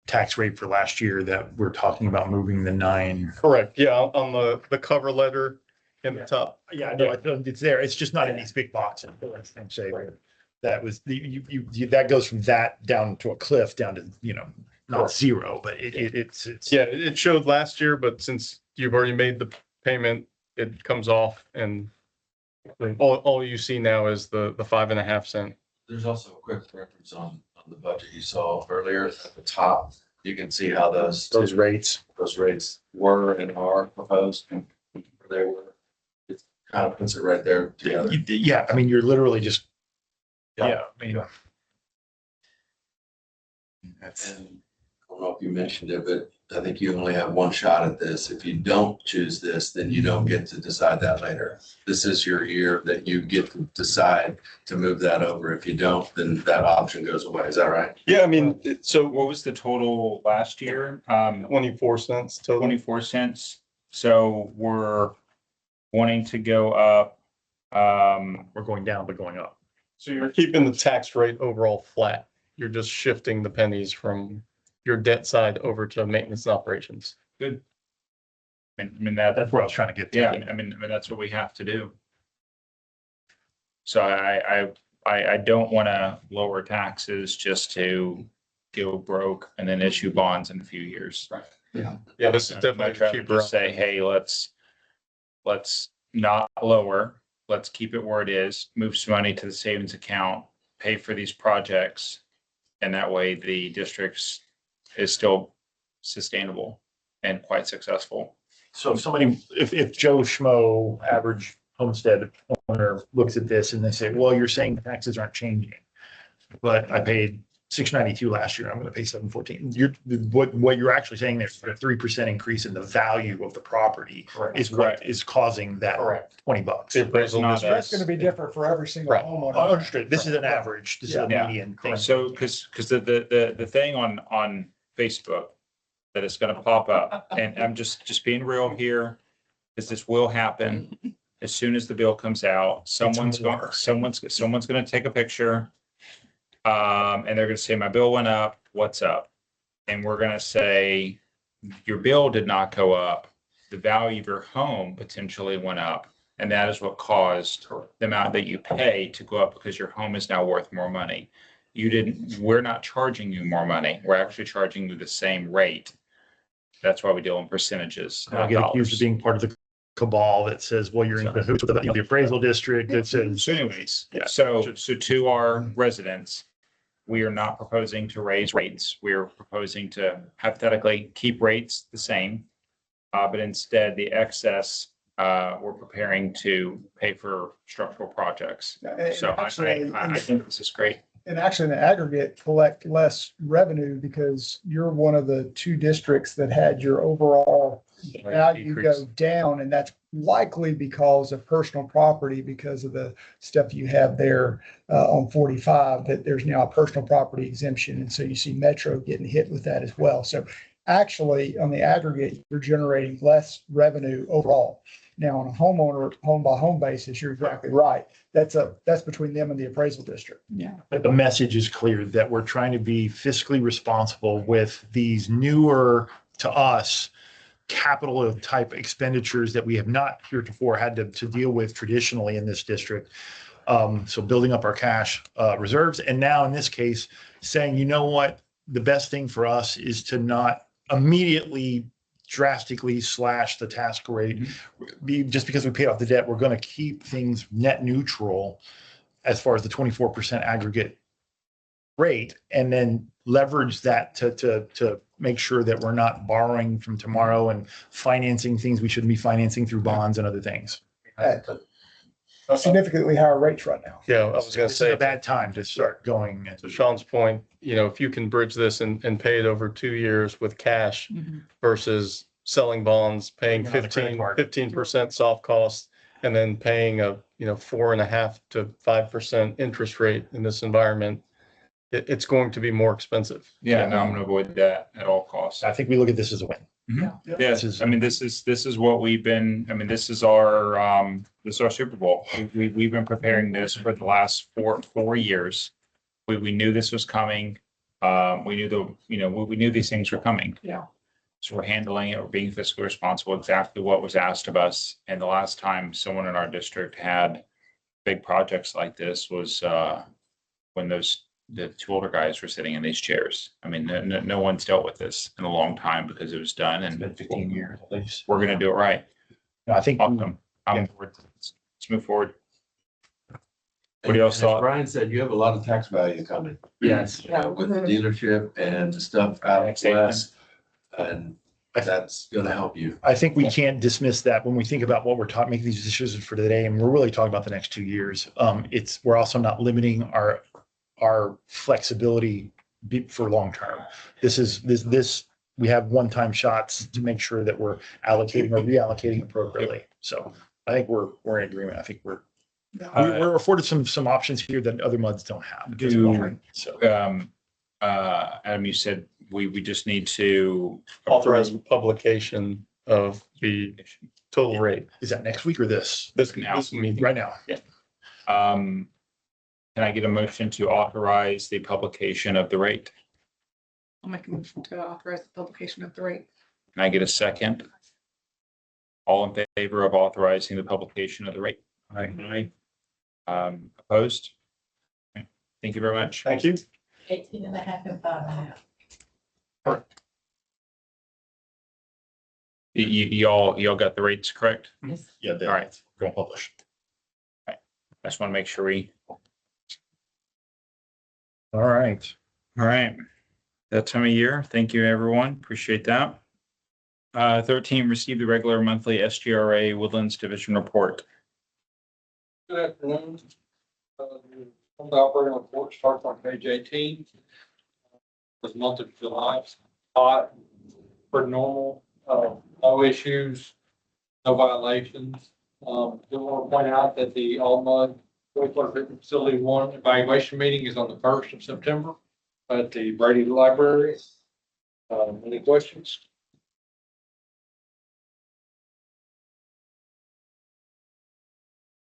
tax rate for last year that we're talking about moving the 9. correct, yeah, on the cover letter in the top. Yeah, no, it's there. It's just not in these big boxes. I'm saying that was that goes from that down to a cliff down to, not zero, but it's. Yeah, it showed last year, but since you've already made the payment, it comes off, and all you see now is the 5.5 cent. There's also a quick reference on the budget you saw earlier at the top. You can see how those rates. were and are proposed. They were. It kind of puts it right there together. Yeah, I mean, you're literally just. Yeah. I mean. And I don't know if you mentioned it, but I think you only have one shot at this. If you don't choose this, then you don't get to decide that later. This is your year that you get to decide to move that over. If you don't, then that option goes away. Is that right? Yeah, I mean, So what was the total last year? 24 cents total. 24 cents. So we're wanting to go up. We're going down, but going up. So you're keeping the tax rate overall flat. You're just shifting the pennies from your debt side over to maintenance and operations. Good. I mean, That's where I was trying to get to. yeah, I mean, that's what we have to do. So I don't want to lower taxes just to go broke and then issue bonds in a few years. Right. Yeah, this is I'd definitely much rather cheaper. just say, hey, let's not lower. Let's keep it where it is, move some money to the savings account, pay for these projects. And that way the districts is still sustainable and quite successful. So if Joe Schmo, average homestead owner, looks at this and they say, well, you're saying the taxes aren't changing, but I paid $692 last year, I'm going to pay $714. What you're actually saying there's a 3% increase in the value of the property is what is causing that Correct. $20. The appraisal Not is- That's gonna be different for every single Right. homeowner. Understood. This is an average. This is a Yeah. median thing. So, because the thing on Facebook that is going to pop up, and I'm just being real here, is this will happen as soon as the bill comes out. Someone's going to take a picture, and they're going to say, my bill went up. What's up? and we're gonna say your bill did not go up, the value of your home potentially went up. And that is what caused the amount that you pay to go up because your home is now worth more money. We're not charging you more money. We're actually charging you the same rate. That's why we deal in percentages, I not get accused of dollars. being part of the cabal that says, well, you're in cahoots with the appraisal district that says. So anyways, Yeah. so to our residents, we are not proposing to raise rates. We're proposing to hypothetically keep rates the same. But instead the excess, we're preparing to pay for structural projects. So I think this is great. And actually, in the aggregate, collect less revenue because you're one of the two districts that had your overall value go down. And that's likely because of personal property, because of the stuff you have there on 45, that there's now a personal property exemption. And so you see Metro getting hit with that as well. So actually, on the aggregate, you're generating less revenue overall. Now, on a homeowner, home by home basis, you're exactly right. That's between them and the appraisal district. Yeah. But the message is clear that we're trying to be fiscally responsible with these newer to us capital type expenditures that we have not heretofore had to deal with traditionally in this district. So building up our cash reserves. And now in this case, saying, you know what, the best thing for us is to not immediately drastically slash the task rate. Just because we paid off the debt, we're going to keep things net neutral as far as the 24% aggregate rate, and then leverage that to make sure that we're not borrowing from tomorrow and financing things we shouldn't be financing through bonds and other things. At significantly higher rates right now. Yeah, I was gonna This is say, a bad time to start going. to Sean's point, if you can bridge this and pay it over 2 years with cash versus selling bonds, paying Bringing on the credit card. 15% soft cost, and then paying a 4.5% to 5% interest rate in this environment, it's going to be more expensive. Yeah, no, I'm gonna avoid that at all costs. I think we look at this as a win. Yes, is- I mean, this is what we've been, I mean, this is our Super Bowl. We've been preparing this for the last four years. We knew this was coming. We knew we knew these things were coming. Yeah. So we're handling it, we're being fiscally responsible, exactly what was asked of us. And the last time someone in our district had big projects like this was when the two older guys were sitting in these chairs. I mean, no one's dealt with this in a long time because it was done, It's and been 15 years at least. we're gonna do it right. I think Awesome. I'm forward. Let's move forward. What do y'all And as thought? Brian said, you have a lot of tax value coming. Yes. You know, with the dealership and the stuff out west. And that's gonna help you. I think we can't dismiss that when we think about what we're talking, making these decisions for today, and we're really talking about the next 2 years. We're also not limiting our flexibility for long term. We have one-time shots to make sure that we're allocating or reallocating appropriately. So I think we're in agreement. I think we're afforded some options here that other MUDs don't have. So Adam, you said we just need to Authorize publication of the total rate. is that next week or this? This Now. meeting. Right now? Yeah. Can I get a motion to authorize the publication of the rate? I'll make a motion to authorize the publication of the rate. Can I get a second? All in favor of authorizing the publication of the rate? Aye. Opposed? Thank you very much. Thank you. 18.5 and 5.5. Y'all got the rates correct? Yeah. All right. Going to publish. I just want to make sure we. All right. All right. That time of year. Thank you, everyone. Appreciate that. 13, receive the regular monthly SGRA Woodlands Division report. Good afternoon. The operating report starts on page 18. For the month of July, hot, pretty normal, no issues, no violations. Do want to point out that the Almud wastewater treatment facility 1 evaluation meeting is on the 1st of September at the Brady Library. Any questions?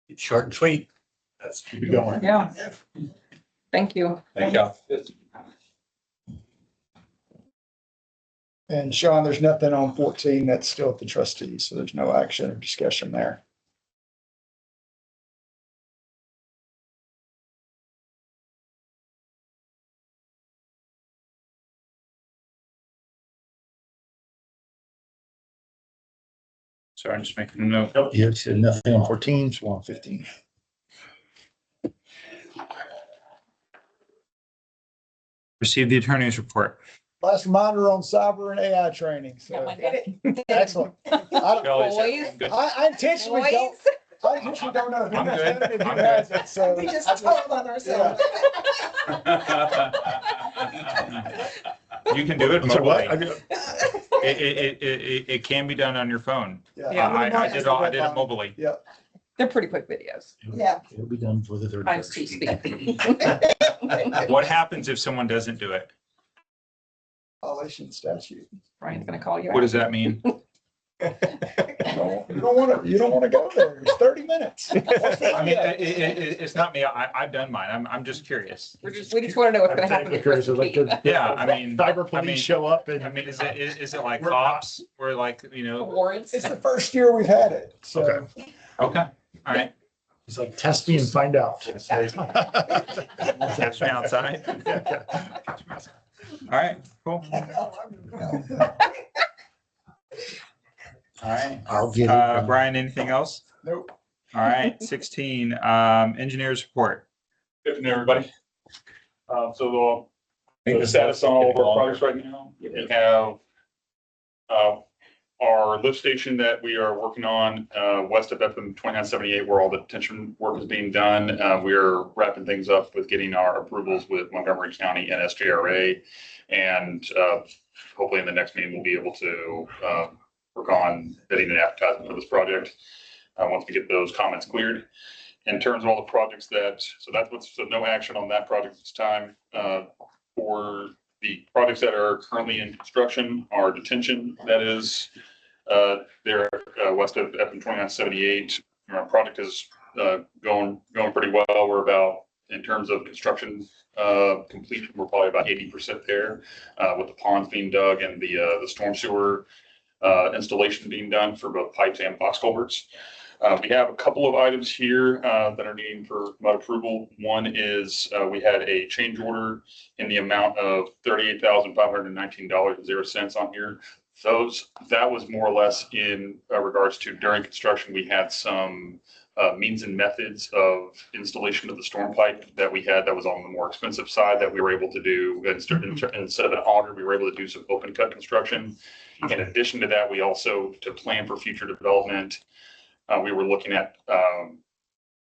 It's short and sweet. Let's keep it going. Yeah. Thank you. Thank you. And Sean, there's nothing on 14 that's still at the trustees, so there's no action or discussion there. Sorry, I'm just making a note. Nope, you said nothing on 14, so on 15. Receive the attorney's report. Last reminder on cyber and AI training, Got so my dad. excellent. I Boys. Good. intentionally don't, I intentionally don't know. who I'm good. has it, who I'm has it, So. We just told on ourselves. You can do it I'm sorry, what? mobily. It can be done on your phone. Yeah. I did it mobily. Yeah. They're pretty quick videos. Yeah. It'll be done for the 31st. Mine's too speedy. What happens if someone doesn't do it? Violation statute. Ryan's gonna call you. What does that mean? You don't want to go there. It's 30 minutes. I mean, it's not me. I've done mine. I'm just curious. We just wanna know what's gonna happen. Because like the Yeah, I mean, cyber I mean- police show up and. I mean, is it like We're cops or like, Warrants. It's the first year we've had it, so. Okay. okay, all right. It's like, test me and find out. Catch me outside. All right, cool. All right. I'll get it. Brian, anything else? Nope. All right, 16, engineers report. Good afternoon, everybody. So the status on all of our projects right now, we have our lift station that we are working on west of FM 2978, where all the detention work is being done. We are wrapping things up with getting our approvals with Montgomery County and SJRA. And hopefully in the next meeting, we'll be able to work on bidding and advertising for this project once we get those comments cleared. In terms of all the projects so no action on that project this time. For the projects that are currently in construction, our detention, that is, there west of FM 2978. Our project is going pretty well. We're about, in terms of construction completion, we're probably about 80% there, with the ponds being dug and the storm sewer installation being done for both pipes and box culverts. We have a couple of items here that are needing for MUD approval. One is we had a change order in the amount of $38,519.00 on here. That was more or less in regards to during construction, we had some means and methods of installation of the storm pipe that we had that was on the more expensive side that we were able to do instead of an auger, we were able to do some open cut construction. In addition to that, we also, to plan for future development, we were looking at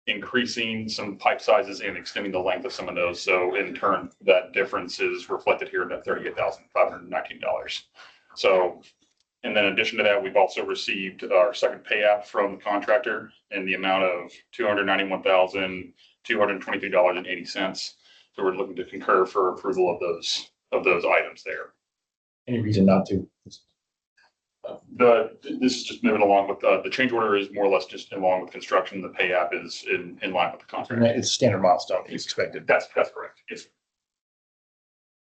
increasing some pipe sizes and extending the length of some of those. So in turn, that difference is reflected here in that $38,519. So, and then in addition to that, we've also received our second pay app from the contractor in the amount of $291,223.80. So we're looking to concur for approval of those items there. Any reason not to? This is just moving along with the change order is more or less just along with construction. The pay app is in line with the contract. It's a standard milestone as expected. That's correct. Yes.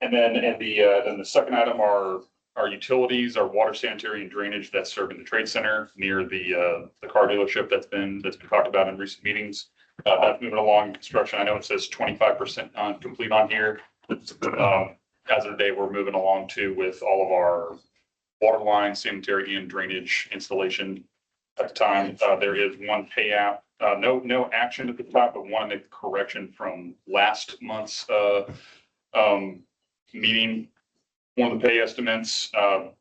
And then the second item are our utilities, our water, sanitary, and drainage that's serving the trade center near the car dealership that's been talked about in recent meetings. That's moving along in construction. I know it says 25% complete on here. As of the day, we're moving along too with all of our water line, sanitary, and drainage installation. At the time, there is one pay app, no action at the top, but want to make a correction from last month's meeting. One of the pay estimates, there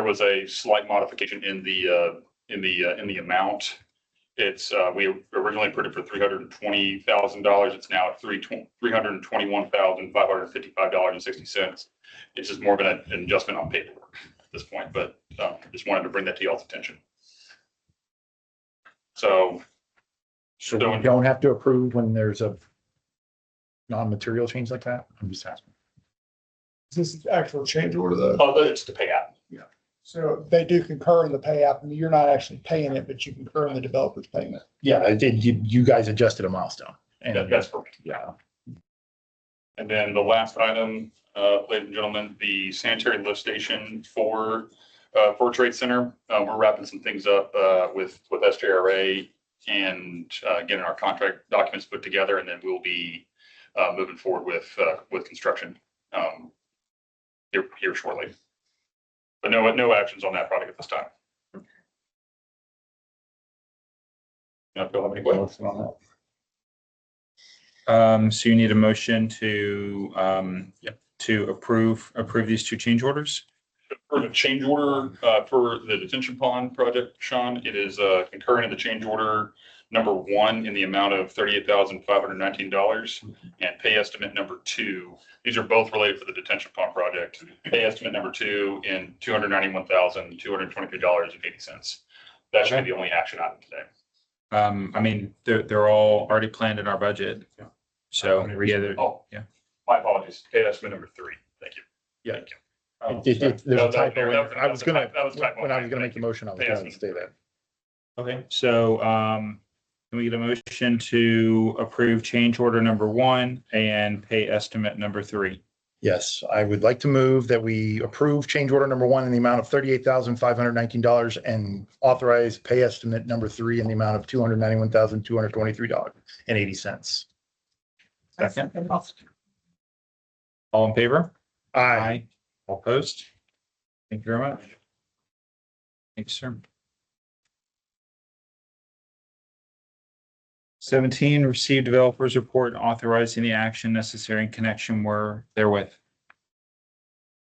was a slight modification in the amount. It's we originally put it for $320,000. It's now at $321,555.60. It's just more of an adjustment on paperwork at this point, but just wanted to bring that to y'all's attention. So So we don't have to approve when there's a non-material change like that? I'm just asking. This is actual change order though. it's the pay app. So they do concur in the pay app and you're not actually paying it, but you concur in the developer's payment. Yeah, I did. You guys adjusted a milestone. And That's correct. yeah. And then the last item, ladies and gentlemen, the sanitary lift station for Trade Center. We're wrapping some things up with SJRA and getting our contract documents put together, and then we'll be moving forward with construction here shortly. But no actions on that project at this time. Not Phil, have any questions on that? So you need a motion to, to approve these two change orders? For the change order, for the detention pond project, Sean, it is concurrent in the change order number 1 in the amount of $38,519 and pay estimate number 2. These are both related for the detention pond project. Pay estimate number 2 in $291,223.80. That should be the only action item today. I mean, they're all already planned in our budget. So, yeah, Oh, my apologies. Pay estimate number 3. Thank you. Yeah. Thank you. There's a typo. that was- I was gonna, that was a typo. when I was gonna make the motion, I was gonna say that. okay, so, can we get a motion to approve change order number 1 and pay estimate number 3? Yes, I would like to move that we approve change order number 1 in the amount of $38,519 and authorize pay estimate number 3 in the amount of $291,223.80. Second. All in favor? Aye. All opposed? Thank you very much. Thanks, sir. 17, receive developers report authorizing the action necessary in connection therewith.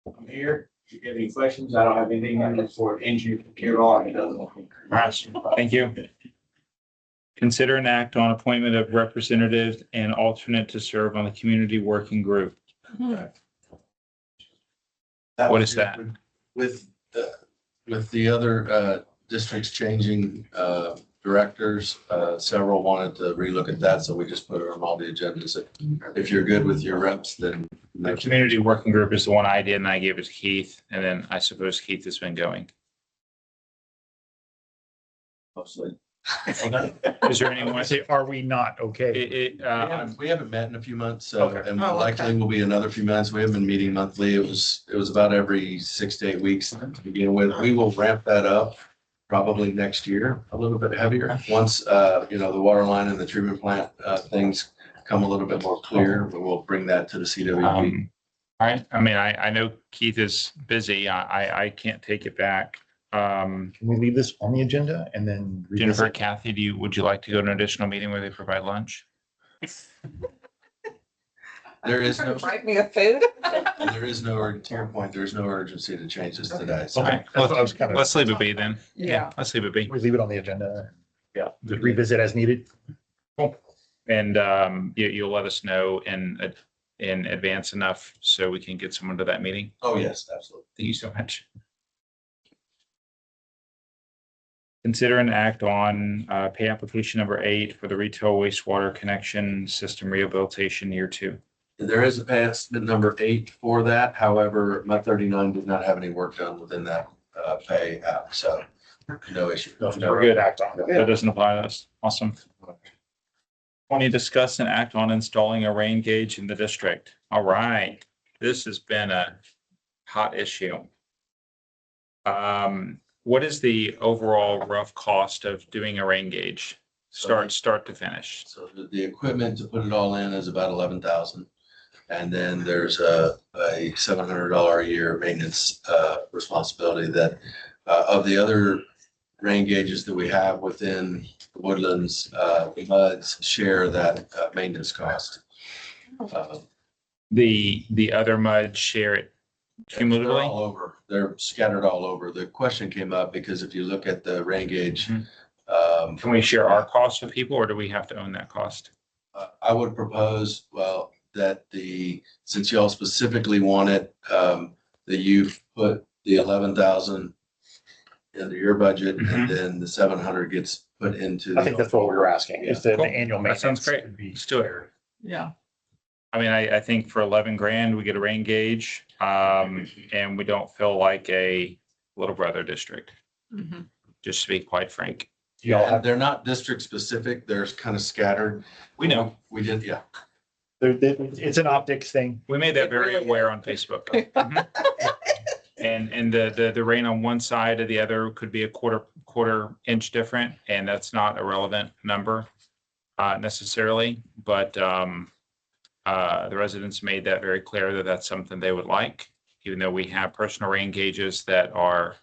I'm here. If you have any questions, I don't have anything in this for engineer here on. Thank you. Consider an act on appointment of representative and alternate to serve on the community working group. What is that? With the other districts changing directors, several wanted to relook at that, so we just put them on all the agendas. If you're good with your reps, then. The community working group is the one I did and I gave it to Keith, and then I suppose Keith has been going. Mostly. Is there anyone? I say, are we not okay? We haven't met in a few months, so, Okay. and Oh, okay. likely will be another few months. We haven't been meeting monthly. It was about every 6 to 8 weeks to begin with. We will ramp that up probably next year, a little bit heavier. Once, the water line and the treatment plant, things come a little bit more clear, but we'll bring that to the CWP. All right, I mean, I know Keith is busy. I can't take it back. Can we leave this on the agenda and then? Jennifer, revisit? Kathy, would you like to go to an additional meeting where they provide lunch? There is no, Write me a food. to your point, there's no urgency to change this today. So Okay, That's what I was kind of, let's leave it be then. Yeah. Let's leave it be. we leave it on the agenda. Yeah, revisit as needed. And you'll let us know in advance enough so we can get someone to that meeting. Oh, yes, absolutely. Thank you so much. Consider an act on pay application number 8 for the retail wastewater connection system rehabilitation year 2. There is a pay estimate number 8 for that. However, MUD 39 did not have any work done within that pay app, so no issue. We're good. Act on it. That doesn't apply to us. Awesome. 20, discuss and act on installing a rain gauge in the district. All right. This has been a hot issue. What is the overall rough cost of doing a rain gauge? Start to finish. So the equipment to put it all in is about 11,000. And then there's a $700 a year maintenance responsibility that of the other rain gauges that we have within the Woodlands, MUD's share that maintenance cost. The other MUD share it They're cumulatively. all over. They're scattered all over. The question came up because if you look at the rain gauge, Can we share our cost with people or do we have to own that cost? I would propose, well, that since y'all specifically want it, that you put the 11,000 into your budget and then the 700 gets put into. I think that's what we were asking, is the Cool. annual That maintenance. sounds great. would be Let's do it. shared. Yeah. I mean, I think for 11 grand, we get a rain gauge, and we don't feel like a little brother district, Mhm. just to be quite frank. Y'all And have, they're not district specific. They're kind of scattered. We know. We did, yeah. It's an optics thing. We made that It very really aware is. on Facebook. Mhm. And the rain on one side or the other could be a quarter inch different, and that's not a relevant number necessarily, but the residents made that very clear that that's something they would like, even though we have personal rain gauges that are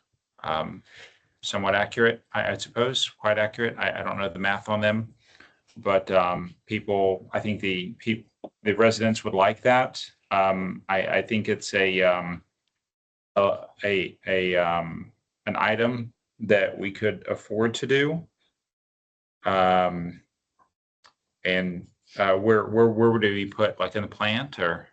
somewhat accurate, I suppose, quite accurate. I don't know the math on them. But people, I think the residents would like that. I think it's an item that we could afford to do. And where would it be put? Like in the plant or?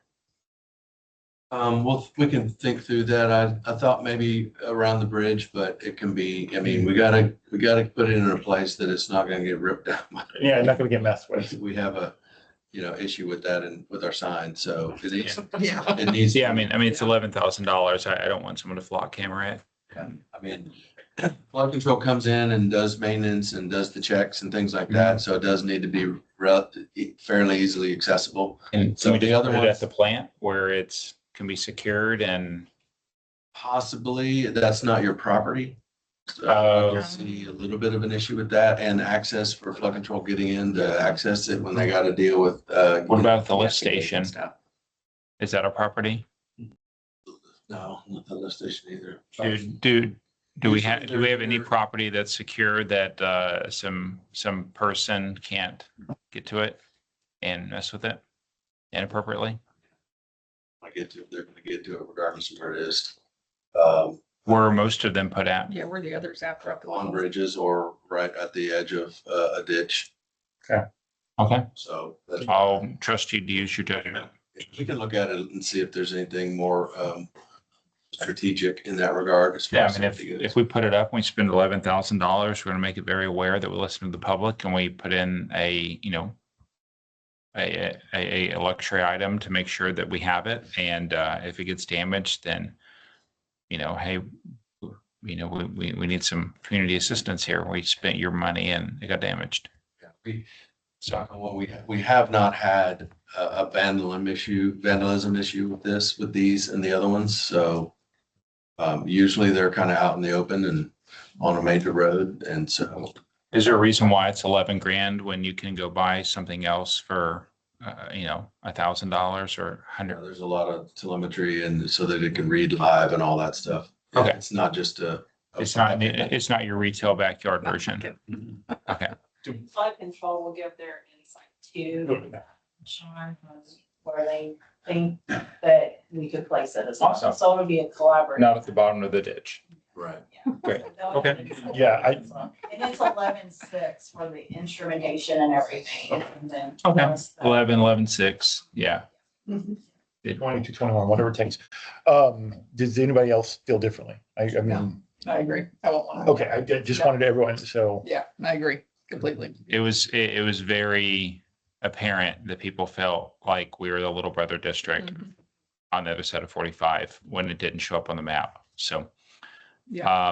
Well, we can think through that. I thought maybe around the bridge, but it can be, I mean, we gotta put it in a place that it's not gonna get ripped down. Yeah, not gonna get messed with. We have a, issue with that and with our sign, so it needs, Yeah. it needs. Yeah, I mean, it's $11,000. I don't want someone to flock camera it. I mean, flood control comes in and does maintenance and does the checks and things like that, so it does need to be fairly easily accessible. And So so we the just other put it ones- at the plant where it's can be secured and. Possibly, that's not your property. So Oh. I see a little bit of an issue with that and access for flood control getting in to access it when they gotta deal with. What about the lift station? Is that our property? No, not the lift station either. Do we have any property that's secure that some person can't get to it and mess with it inappropriately? They're gonna get to it regardless of where it is. Where are most of them put at? Yeah, where the others after up the On wall. bridges or right at the edge of a ditch, Okay, so. that's- I'll trust you to use your judgment. We can look at it and see if there's anything more strategic in that regard. As far Yeah, I as mean, safety goes. if we put it up, we spend $11,000, we're gonna make it very aware that we listen to the public and we put in a luxury item to make sure that we have it. And if it gets damaged, then, hey, we need some community assistance here. We spent your money and it got damaged. Yeah, we have not had a vandalism issue with these and the other ones, so usually they're kind of out in the open and on a major road, and so. Is there a reason why it's 11 grand when you can go buy something else for, $1,000 or 100? There's a lot of telemetry and so that it can read live and all that stuff. Yeah, Okay. It's not just It's not your retail backyard version. Okay. Flood control will give their insight too, where they think that we could place it as well. Awesome. So it'll be a collaborative. Not at the bottom of the ditch. right. Great. Okay. Yeah, And it's 11.6 for the instrumentation and everything, and then. Okay. plus the- 11.6. Yeah. 20 to 21, whatever it takes. Does anybody else feel differently? I mean, I agree. I won't want. okay, I just wanted everyone, so. Yeah, I agree completely. It was very apparent that people felt like we were the little brother district Mhm. on the other side of 45 when it didn't show up on the map. So, Yeah.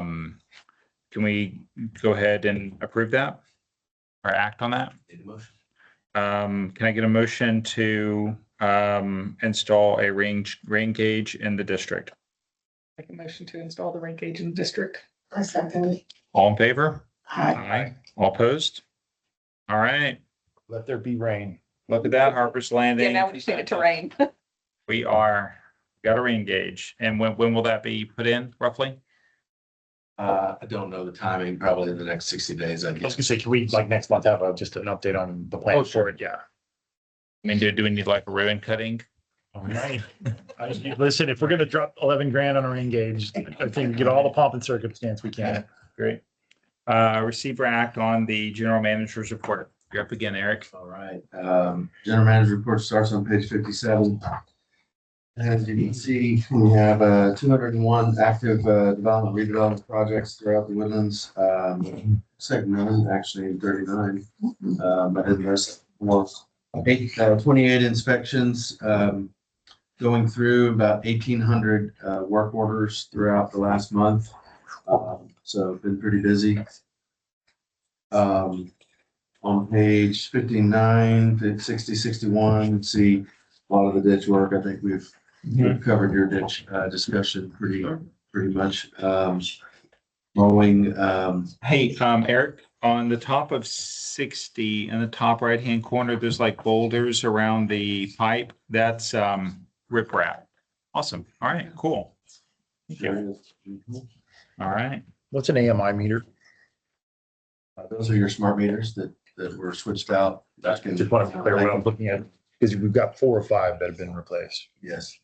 can we go ahead and approve that or act on that? Need a motion? Can I get a motion to install a rain gauge in the district? Make a motion to install the rain gauge in the district. I second. All in favor? Aye. All opposed? All right. Let there be rain. Look at that, Harper's Landing. Yeah, now we just need it to rain. We got a rain gauge. And when will that be put in roughly? I don't know the timing, probably in the next 60 days, I I was guess. gonna say, can we like next month have just an update on the plan for it? Yeah. I mean, do we need like a ribbon cutting? All right. Listen, if we're gonna drop 11 grand on a rain gauge, I think get all the pomp and circumstance we can. Great. Receive or act on the general manager's report. You're up again, Eric. All right, general manager report starts on page 57. As you can see, we have 201 active development, redevelopment projects throughout the Woodlands. Second none, actually 39. I did this more. 28 inspections, going through about 1,800 work orders throughout the last month. So been pretty busy. On on page 59, 60, 61, see a lot of the ditch work. I think we've covered your ditch discussion pretty much. Mowing, Hey, Eric, on the top of 60, in the top right-hand corner, there's like boulders around the pipe. That's riprap. Awesome. All right, cool. Thank you. All right. What's an AMI meter? those are your smart meters that were switched out back in. Just want to clear what I'm looking at, because we've got 4 or 5 that have been replaced. Yes.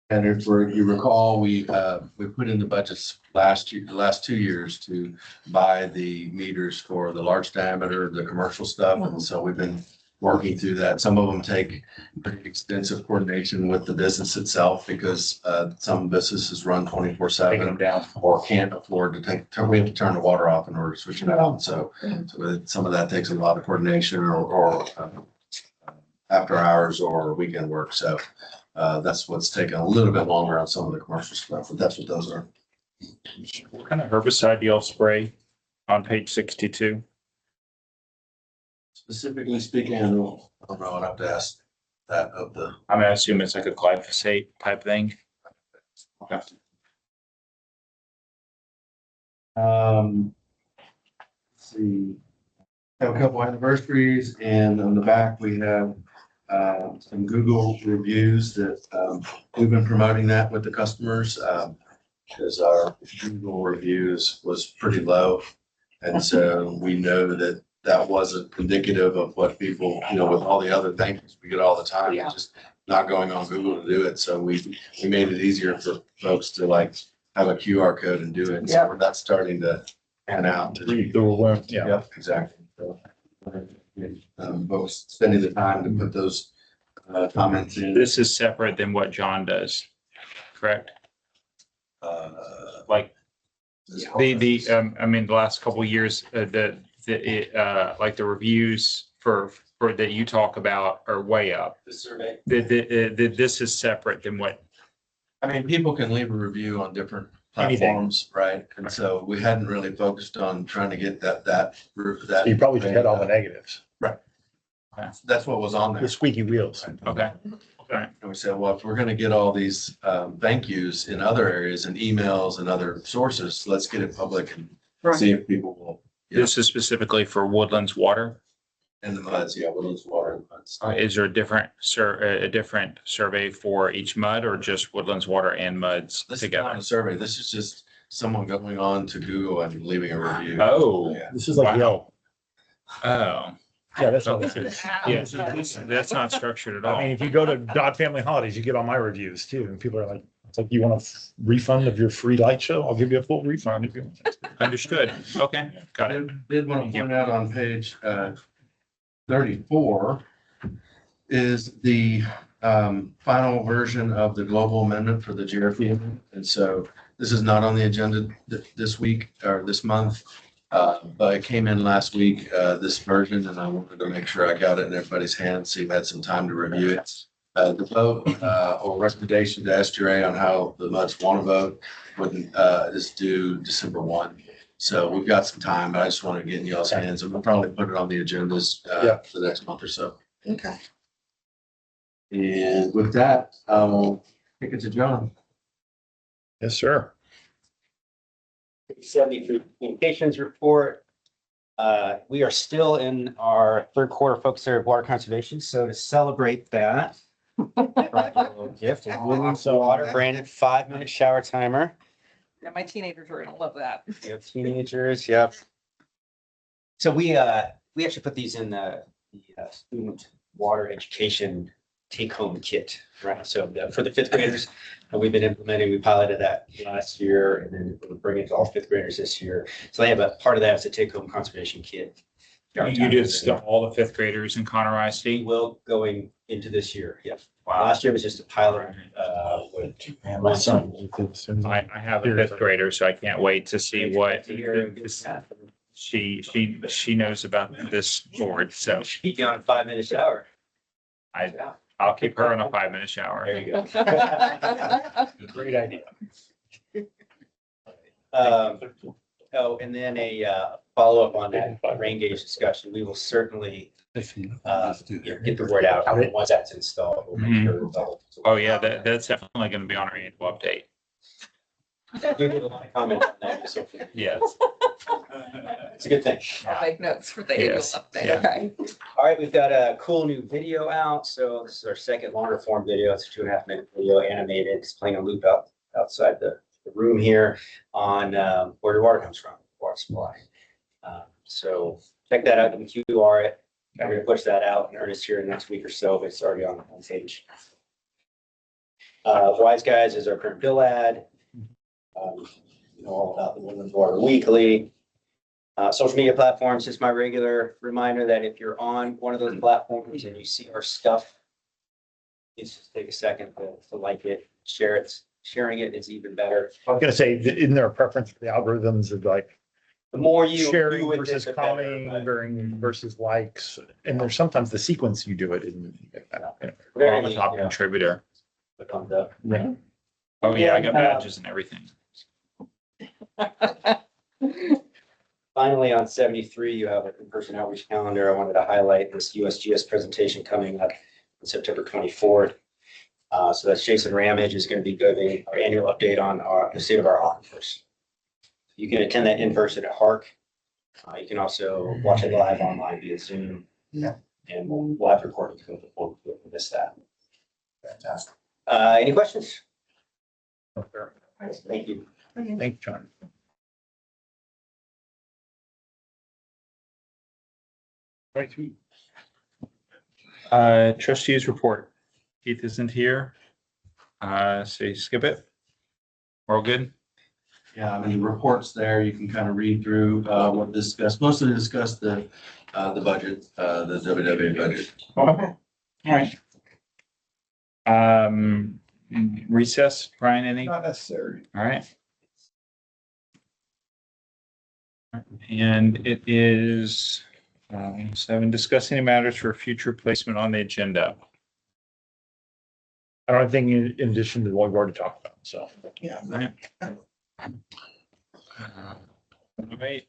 And if you recall, we put in the budgets last year, the last 2 years to buy the meters for the large diameter, the commercial stuff. And so we've been working through that. Some of them take pretty extensive coordination with the business itself, because some businesses run 24/7 down. or can't afford to we have to turn the water off in order to switch it out. So some of that takes a lot of coordination or after hours or weekend work. So that's what's taken a little bit longer on some of the commercial stuff, but that's what those are. What kind of herbicide do y'all spray on page 62? Specifically speaking, I don't know, I'd have to ask that of the. I mean, I assume it's like a glyphosate type thing. Okay. Let's see, have a couple anniversaries, and on the back, we have some Google reviews that we've been promoting that with the customers, because our Google reviews was pretty low. And so we know that that wasn't indicative of what people, with all the other things we get all the time, Yeah. just not going on Google to do it. So we made it easier for folks to have a QR code and do it. So that's starting to pan out. Yeah. Yep, exactly. So, folks spending the time to put those comments in. This is separate than what John does, correct? Like I mean, the last couple of years, like the reviews for that you talk about are way up. The survey. This is separate than what, I mean, people can leave a review on different Anything. platforms, right? And so we hadn't really focused on trying to get that. You probably just had all the negatives, That's what was on there. the squeaky wheels. okay. And we said, well, if we're gonna get all these thank yous in other areas and emails and other sources, let's get it public and see if people will. This is specifically for Woodlands Water. In the muds, Woodlands Water and muds. Is there a different survey for each mud, or just Woodlands Water and muds This is not together? a survey. This is just someone going on to Google and leaving a review. Oh, Yeah. This is like Wow. Yelp. oh, Yeah, that's all this is. yeah, that's not structured at I all. mean, if you go to Dodd Family Holidays, you get all my reviews too, and people are like, it's like, you want a refund of your free light show? I'll give you a full refund if you want. Understood. Okay, got it. Did want to point out on page 34 is the final version of the global amendment for the GRF. And so this is not on the agenda this week or this month, but it came in last week, this version, and I wanted to make sure I got it in everybody's hands, so you had some time to review it. The vote or recommendation to SGRA on how the MUDs want to vote is due December 1. So we've got some time, but I just want to get in y'all's hands, and we'll probably put it on the agendas for the next month or so. Okay. And with that, I will kick it to John. Yes, sir. 73 communications report. We are still in our third quarter focus area of water conservation. So to celebrate that, brought you a little gift of Woodlands Water branded 5-minute shower timer. Yeah, my teenagers are gonna love that. You have teenagers, yep. So we actually put these in the student water education take-home kit, right? So for the 5th graders, we've been implementing, we piloted that last year, and then we'll bring it to all 5th graders this year. So they have a part of that is a take-home conservation kit. You did all the 5th graders in Conner ISD? Will going into this year, yes. Wow. Last year was just a pilot with Man, my son. I have a 5th grader, so I can't wait to see what she knows about this board. So Keep you on a 5-minute shower. I'll keep her in a 5-minute shower. There you go. Great idea. Oh, and then a follow up on that rain gauge discussion. We will certainly get the word out once that's installed. We'll make sure it's all- Oh, yeah, that's definitely gonna be on our annual update. We get a lot of comments on that, so Yes. it's a good thing. I'll make notes for the annual Yes, update, yeah. okay? All right, we've got a cool new video out. So this is our second longer form video. It's a 2.5 minute video, animated. It's playing a loop outside the room here on where your water comes from, water supply. So check that out. You can QR it. I'm gonna push that out in earnest here in the next week or so, but it's already on page. Wise Guys is our current bill ad. You know all about the Woodlands Water Weekly. Social media platforms, just my regular reminder that if you're on one of those platforms and you see our stuff, please just take a second to like it, share it. Sharing it is even better. I was gonna say, isn't there a preference for the algorithms of like The more you do sharing with it, versus the better, commenting but versus likes? And there's sometimes the sequence you do it in. very, I'm a top you know, contributor. it comes up. Oh, yeah, I got badges and everything. Finally, on 73, you have an in-person outreach calendar. I wanted to highlight this USGS presentation coming up on September 24th. So that's Jason Ramage is going to be giving our annual update on the state of our aquifers. You can attend that in person at Hark. You can also watch it live online via Zoom. Yeah. And we'll have recordings going forward if you miss that. Fantastic. Any questions? Thank you. Thank you, John. Trustees report. Keith isn't here. So you skip it. We're all good? Yeah, I mean, the report's there. You can kind of read through what discussed, mostly discuss the budget, the WW budget. All right. Recess, Brian, any? All Not necessary. right. And it is 7, discussing matters for future placement on the agenda. I don't think in addition to what we've already talked about, so. Yeah. All right. All right.